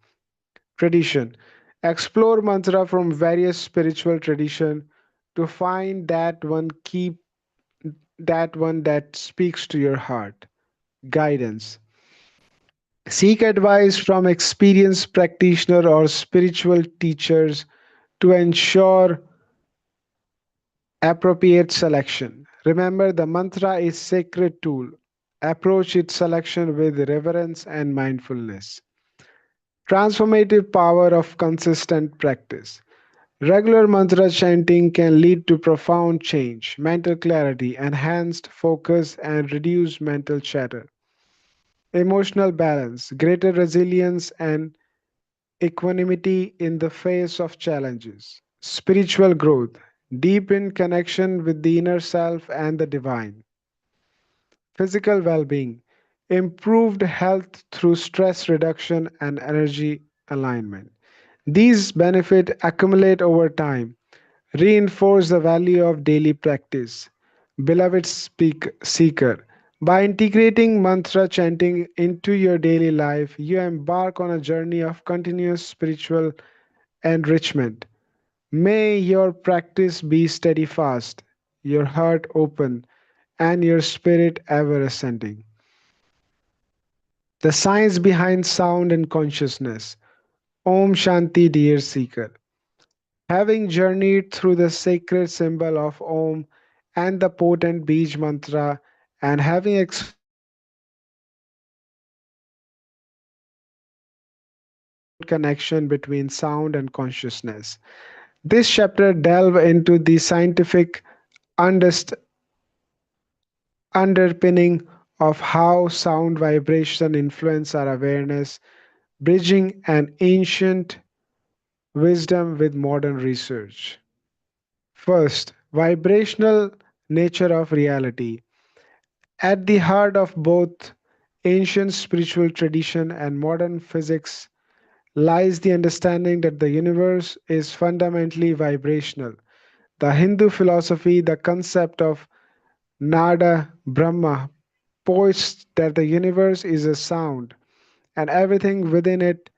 Tradition. Explore mantra from various spiritual tradition to find that one that speaks to your heart. Guidance. Seek advice from experienced practitioner or spiritual teachers to ensure appropriate selection. Remember, the mantra is sacred tool. Approach its selection with reverence and mindfulness. Transformative power of consistent practice. Regular mantra chanting can lead to profound change, mental clarity, enhanced focus, and reduced mental chatter. Emotional balance, greater resilience, and equanimity in the face of challenges. Spiritual growth, deepen connection with the inner self and the divine. Physical well being, improved health through stress reduction and energy alignment. These benefits accumulate over time, reinforce the value of daily practice. Beloved seeker, by integrating mantra chanting into your daily life, you embark on a journey of continuous spiritual enrichment. May your practice be steadfast, your heart open, and your spirit ever ascending. The science behind sound and consciousness. Om Shanti, dear seeker. Having journeyed through the sacred symbol of Om and the potent Bij mantra, and having explored the scientific underpinnings of the profound connection between sound and consciousness, this chapter delves into the scientific underst- underpinning of how sound vibration influence our awareness, bridging an ancient wisdom with modern research. First, vibrational nature of reality. At the heart of both ancient spiritual tradition and modern physics lies the understanding that the universe is fundamentally vibrational. The Hindu philosophy, the concept of Nada Brahma, posits that the universe is a sound and everything within it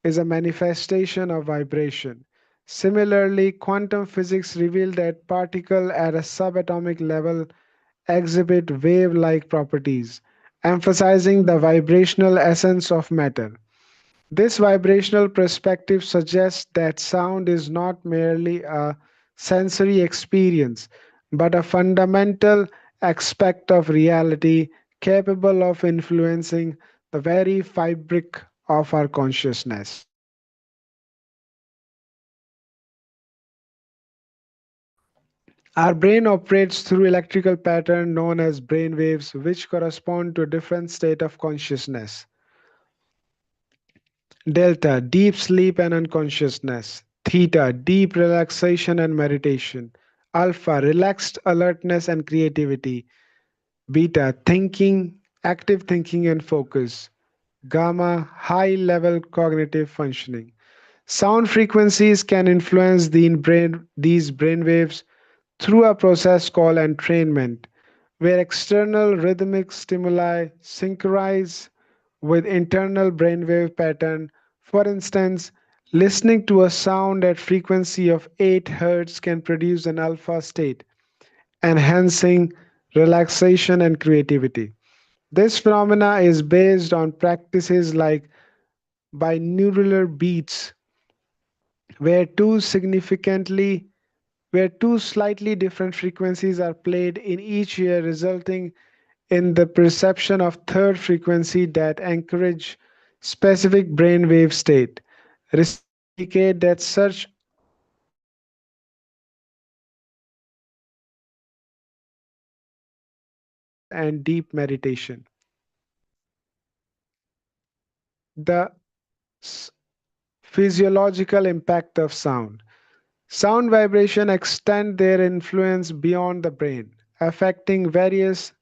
is a manifestation of vibration. Similarly, quantum physics revealed that particles at a subatomic level exhibit wave like properties, emphasizing the vibrational essence of matter. This vibrational perspective suggests that sound is not merely a sensory experience, but a fundamental aspect of reality capable of influencing the very fabric of our consciousness. Our brain operates through electrical patterns known as brain waves, which correspond to different state of consciousness. Delta, deep sleep and unconsciousness. Theta, deep relaxation and meditation. Alpha, relaxed alertness and creativity. Beta, thinking, active thinking and focus. Gamma, high level cognitive functioning. Sound frequencies can influence these brain waves through a process called entrainment, where external rhythmic stimuli synchronize with internal brainwave pattern. For instance, listening to a sound at frequency of 8 Hz can produce an alpha state, enhancing relaxation and creativity. This phenomena is based on practices like binaural beats, where two slightly different frequencies are played in each ear, resulting in the perception of third frequency that encourage specific brainwave state. Research indicate that such focus and deep meditation. The s- physiological impact of sound. Sound vibration extend their influence beyond the brain, affecting various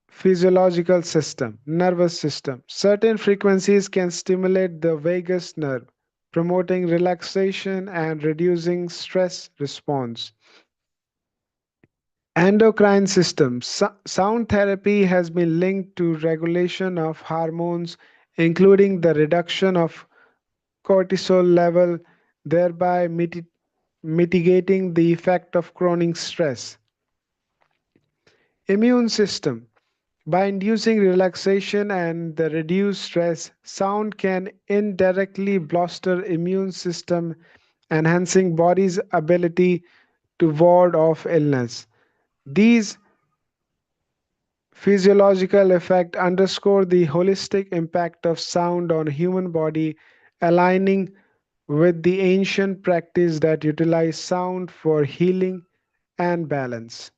physiological system, nervous system. Certain frequencies can stimulate the vagus nerve, promoting relaxation and reducing stress response. Endocrine system. Sound therapy has been linked to regulation of hormones, including the reduction of cortisol level, thereby mitigating the effect of chronic stress. Immune system. By inducing relaxation and the reduced stress, sound can indirectly bolster immune system, enhancing body's ability to ward off illness. These physiological effects underscore the holistic impact of sound on human body, aligning with the ancient practice that utilize sound for healing and balance.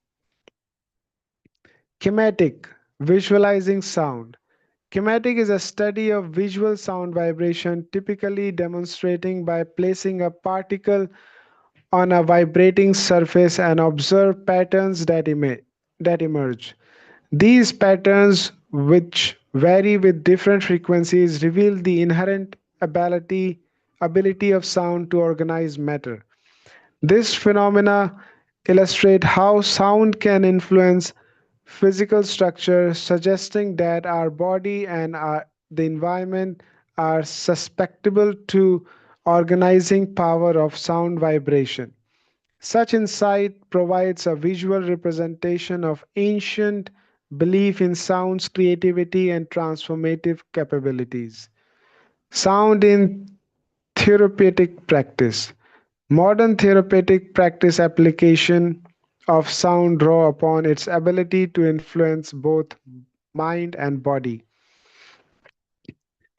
Kinetic, visualizing sound. Kinetic is a study of visual sound vibration, typically demonstrating by placing a particle on a vibrating surface and observe patterns that emerge. These patterns, which vary with different frequencies, reveal the inherent ability of sound to organize matter. This phenomena illustrate how sound can influence physical structure, suggesting that our body and the environment are susceptible to organizing power of sound vibration. Such insight provides a visual representation of ancient belief in sound's creativity and transformative capabilities. Sound in therapeutic practice. Modern therapeutic practice application of sound draw upon its ability to influence both mind and body.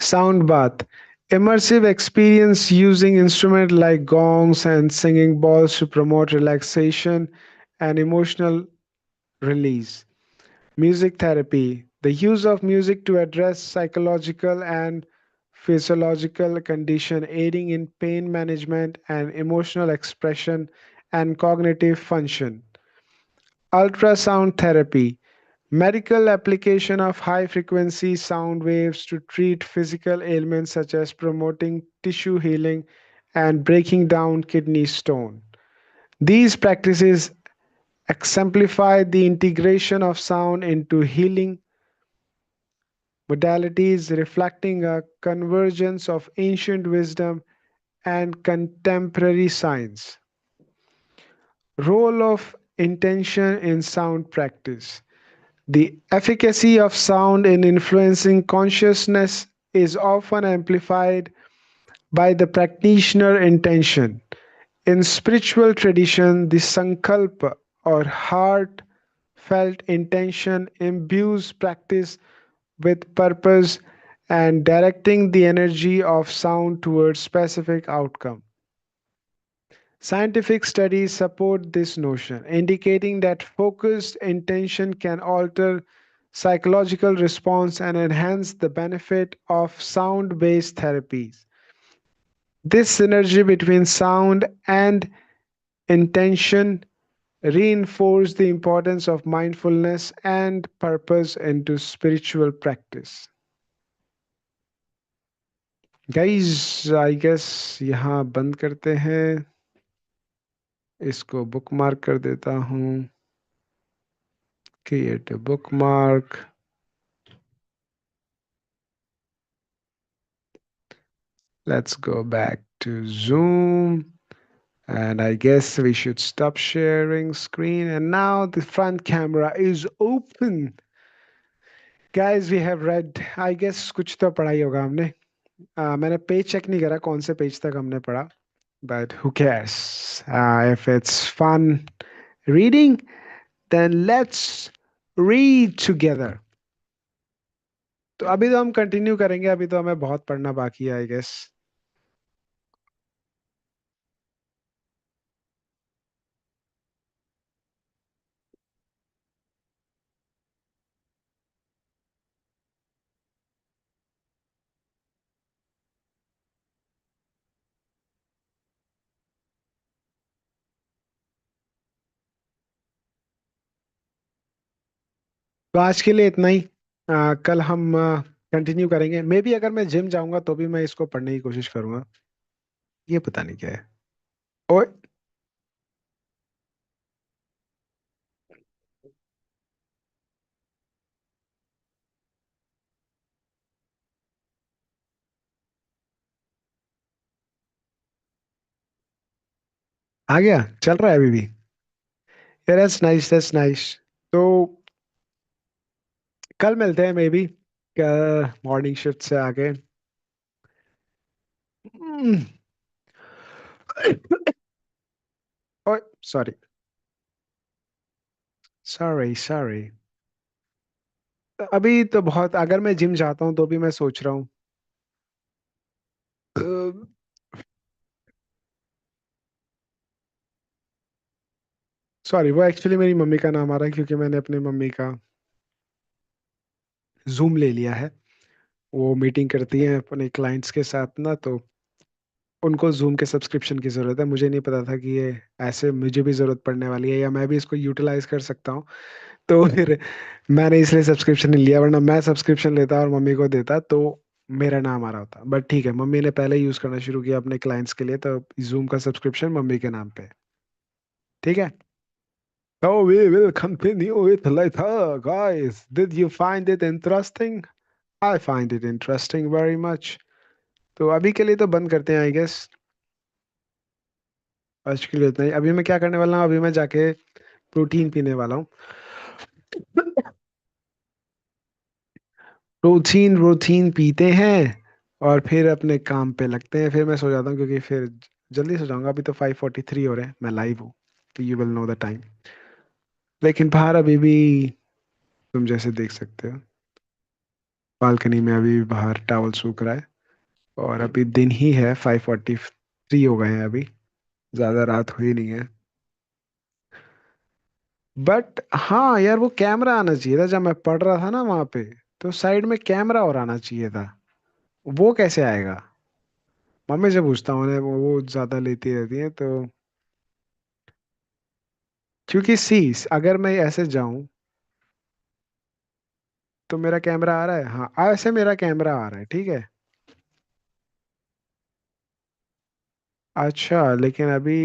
Sound bath. Immersive experience using instruments like gongs and singing bowls to promote relaxation and emotional release. Music therapy. The use of music to address psychological and physiological condition aiding in pain management and emotional expression and cognitive function. Ultrasound therapy. Medical application of high frequency sound waves to treat physical ailments such as promoting tissue healing and breaking down kidney stone. These practices exemplify the integration of sound into healing modalities reflecting a convergence of ancient wisdom and contemporary science. Role of intention in sound practice. The efficacy of sound in influencing consciousness is often amplified by the practitioner intention. In spiritual tradition, the sankalpa or heartfelt intention imbues practice with purpose and directing the energy of sound towards specific outcome. Scientific studies support this notion, indicating that focused intention can alter psychological response and enhance the benefit of sound based therapies. This synergy between sound and intention reinforce the importance of mindfulness and purpose into spiritual practice. Guys, I guess यहाँ बंद करते हैं, इसको bookmark कर देता हूँ. Create a bookmark. Let's go back to Zoom. And I guess we should stop sharing screen. And now the front camera is open. Guys, we have read, I guess कुछ तो पढ़ा ही होगा हमने. मैंने पेज चेक नहीं करा कौन से पेज तक हमने पढ़ा. But who cares? If it's fun reading, then let's read together. तो अभी तो हम कंटिन्यू करेंगे, अभी तो हमें बहुत पढ़ना बाकी है आई गेस. तो आज के लिए इतना ही. कल हम कंटिन्यू करेंगे. मे बी अगर मैं जिम जाऊंगा तो भी मैं इसको पढ़ने की कोशिश करूंगा. ये पता नहीं क्या है. ओए, आ गया, चल रहा है अभी भी. यार दैट्स नाइस, दैट्स नाइस. तो कल मिलते हैं मे बी मॉर्निंग शिफ्ट से आके. हम्म, ओए, सॉरी, सॉरी, सॉरी. अभी तो बहुत, अगर मैं जिम जाता हूँ तो भी मैं सोच रहा हूँ. सॉरी, वो एक्चुअली मेरी मम्मी का नाम आ रहा है क्योंकि मैंने अपनी मम्मी का जूम ले लिया है. वो मीटिंग करती है अपने क्लाइंट्स के साथ ना, तो उनको जूम के सब्सक्रिप्शन की ज़रूरत है. मुझे नहीं पता था कि ये ऐसे मुझे भी ज़रूरत पड़ने वाली है या मैं भी इसको यूटिलाइज कर सकता हूँ. तो फिर मैंने इसलिए सब्सक्रिप्शन नहीं लिया, वरना मैं सब्सक्रिप्शन लेता और मम्मी को देता तो मेरा नाम आ रहा होता. बट ठीक है, मम्मी ने पहले यूज़ करना शुरू किया अपने क्लाइंट्स के लिए, तो जूम का सब्सक्रिप्शन मम्मी के नाम पे है. ठीक है. So we will continue it later, guys. Did you find it interesting? I find it interesting very much. तो अभी के लिए तो बंद करते हैं आई गेस. आज के लिए इतना ही. अभी मैं क्या करने वाला हूँ, अभी मैं जाके प्रोटीन पीने वाला हूँ. प्रोटीन प्रोटीन पीते हैं और फिर अपने काम पे लगते हैं. फिर मैं सो जाता हूँ क्योंकि फिर जल्दी सो जाऊंगा. अभी तो 5:43 हो रहे हैं, मैं लाइव हूँ. तो you will know the time. लेकिन बाहर अभी भी तुम जैसे देख सकते हो, बालकनी में अभी भी बाहर टॉवल सूख रहा है. और अभी दिन ही है, 5:43 हो गए हैं अभी. ज्यादा रात हुई नहीं है. बट हाँ यार, वो कैमरा आना चाहिए था जब मैं पढ़ रहा था ना वहां पे. तो साइड में कैमरा और आना चाहिए था. वो कैसे आएगा? मम्मी से पूछता हूँ. वो ज्यादा लेती रहती है तो. क्योंकि सी, अगर मैं ऐसे जाऊं तो मेरा कैमरा आ रहा है. हाँ, ऐसे मेरा कैमरा आ रहा है, ठीक है. अच्छा, लेकिन अभी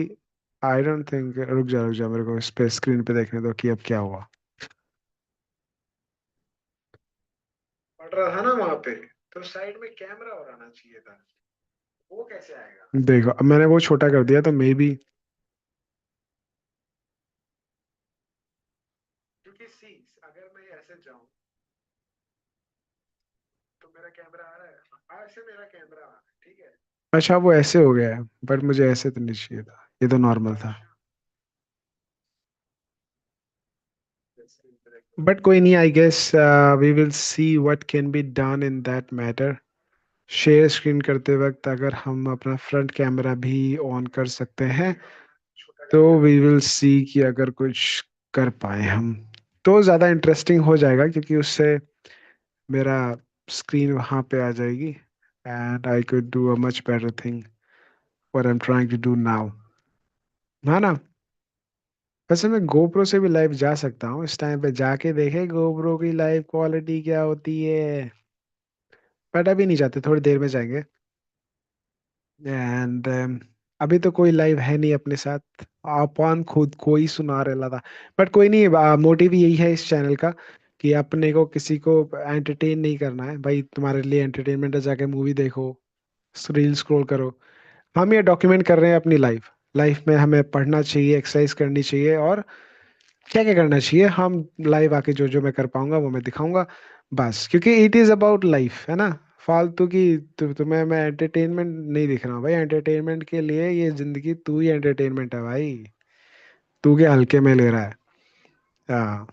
आई डोंट थिंक. रुक जा, मेरे को इस पे स्क्रीन पे देखने दो कि अब क्या हुआ. पढ़ रहा था ना वहां पे, तो साइड में कैमरा और आना चाहिए था। वो कैसे आएगा? देखो अब मैंने वो छोटा कर दिया तो मे बी, क्योंकि सी, अगर मैं ऐसे जाऊं तो मेरा कैमरा आ रहा है, ऐसे मेरा कैमरा आ रहा है, ठीक है। अच्छा वो ऐसे हो गया है, बट मुझे ऐसे तो नहीं चाहिए था, ये तो नॉर्मल था। बट कोई नहीं, I guess we will see what can be done in that matter. Share screen करते वक्त अगर हम अपना फ्रंट कैमरा भी ऑन कर सकते हैं तो वी विल सी कि अगर कुछ कर पाए हम तो ज़्यादा इंटरेस्टिंग हो जाएगा, क्योंकि उससे मेरा स्क्रीन वहाँ पे आ जाएगी and I could do a much better thing what I am trying to do now, है ना। वैसे मैं गोप्रो से भी लाइव जा सकता हूँ, इस टाइम पे जाके देखे गोप्रो की लाइव क्वालिटी क्या होती है। बट अभी नहीं जाते, थोड़ी देर में जाएंगे। एंड अभी तो कोई लाइव है नहीं अपने साथ, अपन खुद को ही सुना रहा था। बट कोई नहीं, मोटिव यही है इस चैनल का कि अपने को किसी को एंटरटेन नहीं करना है भाई। तुम्हारे लिए एंटरटेनमेंट है, जाके मूवी देखो, रील स्क्रॉल करो। हम ये डॉक्यूमेंट कर रहे हैं अपनी लाइफ। लाइफ में हमें पढ़ना चाहिए, एक्सरसाइज करनी चाहिए, और क्या क्या करना चाहिए हम लाइव आके जो जो मैं कर पाऊंगा वो मैं दिखाऊंगा, बस। क्योंकि इट इज अबाउट लाइफ, है ना। फालतू की तुम्हें मैं एंटरटेनमेंट नहीं दिख रहा हूँ भाई। एंटरटेनमेंट के लिए ये जिंदगी तू ही एंटरटेनमेंट है भाई। तू क्या हल्के में ले रहा है? हाँ,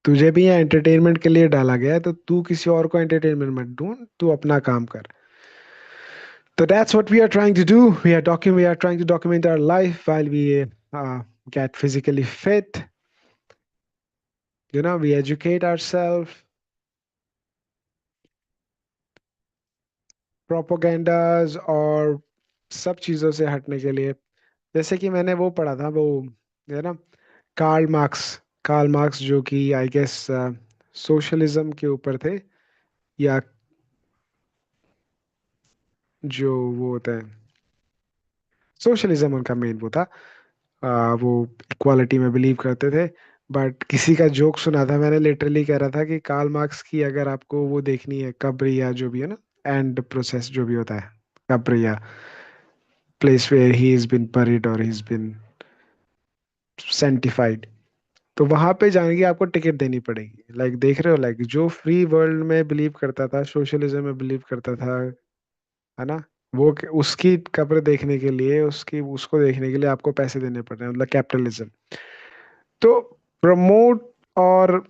तुझे भी यहाँ एंटरटेनमेंट के लिए डाला गया है, तो तू किसी और को एंटरटेनमेंट मत ढूंढ, तू अपना काम कर। तो that's what we are trying to do. We are trying to document our life while we get physically fit. We educate ourselves. प्रोपोगंडाज और सब चीज़ों से हटने के लिए, जैसे कि मैंने वो पढ़ा था, वो है ना, कार्ल मार्क्स। कार्ल मार्क्स जो कि आई गेस सोशलिज्म के ऊपर थे, या जो वो होता है, सोशलिज्म उनका मेन वो था। वो इक्वालिटी में बिलीव करते थे। बट किसी का जोक सुना था मैंने, लिटरली कह रहा था कि कार्ल मार्क्स की अगर आपको वो देखनी है, कब्र या जो भी है ना, एंड प्रोसेस जो भी होता है, कब्र या place where he is been buried और ही इज बिन सेंटिफाइड, तो वहां पे जाने की आपको टिकट देनी पड़ेगी। लाइक देख रहे हो, लाइक जो फ्री वर्ल्ड में बिलीव करता था, सोशलिज्म में बिलीव करता था, है ना, वो उसकी कब्र देखने के लिए, उसकी उसको देखने के लिए आपको पैसे देने पड़ रहे हैं, मतलब कैपिटलिज्म। तो प्रमोट और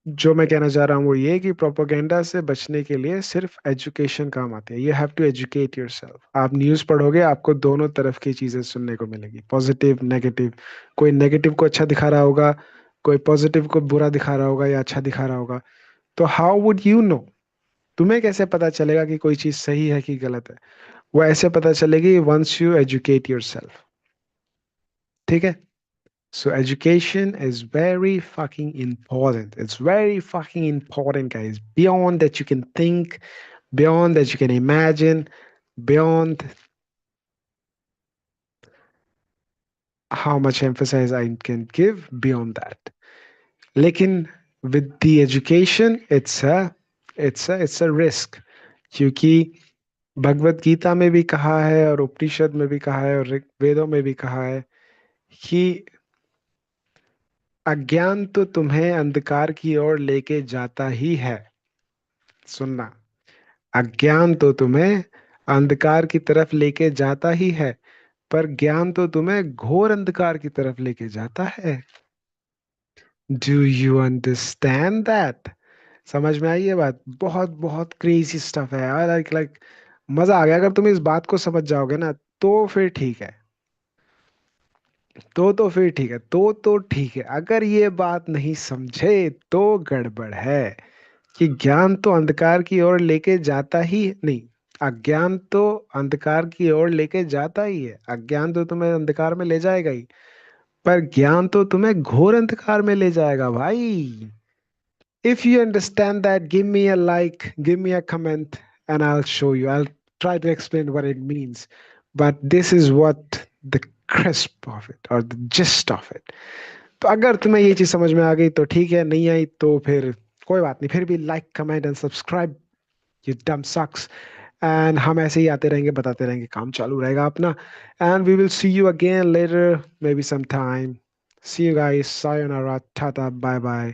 जो मैं कहना चाह रहा हूँ वो ये कि प्रोपोगेंडा से बचने के लिए सिर्फ एजुकेशन काम आती है। You have to educate yourself. आप न्यूज़ पढ़ोगे, आपको दोनों तरफ की चीजें सुनने को मिलेगी, पॉजिटिव नेगेटिव। कोई नेगेटिव को अच्छा दिखा रहा होगा, कोई पॉजिटिव को बुरा दिखा रहा होगा या अच्छा दिखा रहा होगा। तो हाउ वुड यू नो? तुम्हें कैसे पता चलेगा कि कोई चीज सही है कि गलत है? वो ऐसे पता चलेगी वंस यू एजुकेट योरसेल्फ। ठीक है। So education is very fucking important. It's very fucking important, guys. Beyond that you can think, beyond that you can imagine, beyond how much emphasis I can give, beyond that. लेकिन with the education, it's a risk. क्योंकि भगवत गीता में भी कहा है और उपनिषद में भी कहा है और वेदों में भी कहा है कि अज्ञान तो तुम्हें अंधकार की ओर लेके जाता ही है। सुनना, अज्ञान तो तुम्हें अंधकार की तरफ लेके जाता ही है, पर ज्ञान तो तुम्हें घोर अंधकार की तरफ लेके जाता है। Do you understand that? समझ में आई ये बात? बहुत बहुत क्रेजी स्टफ है यार। लाइक लाइक मजा आ गया। अगर तुम इस बात को समझ जाओगे ना, तो फिर ठीक है। तो फिर ठीक है, तो ठीक है। अगर ये बात नहीं समझे तो गड़बड़ है। कि ज्ञान तो अंधकार की ओर लेके जाता ही नहीं, अज्ञान तो अंधकार की ओर लेके जाता ही है। अज्ञान तो तुम्हें अंधकार में ले जाएगा ही, पर ज्ञान तो तुम्हें घोर अंधकार में ले जाएगा भाई। If you understand that, give me a like, give me a comment, and I will show you, I will try to explain what it means. But this is what the crisp of it और the gist of it. तो अगर तुम्हें ये चीज समझ में आ गई तो ठीक है, नहीं आई तो फिर कोई बात नहीं, फिर भी like comment and subscribe, you डम सक्स। एंड हम ऐसे ही आते रहेंगे, बताते रहेंगे, काम चालू रहेगा अपना। And we will see you again later, maybe some time. See you guys, sayonara, tata, bye bye.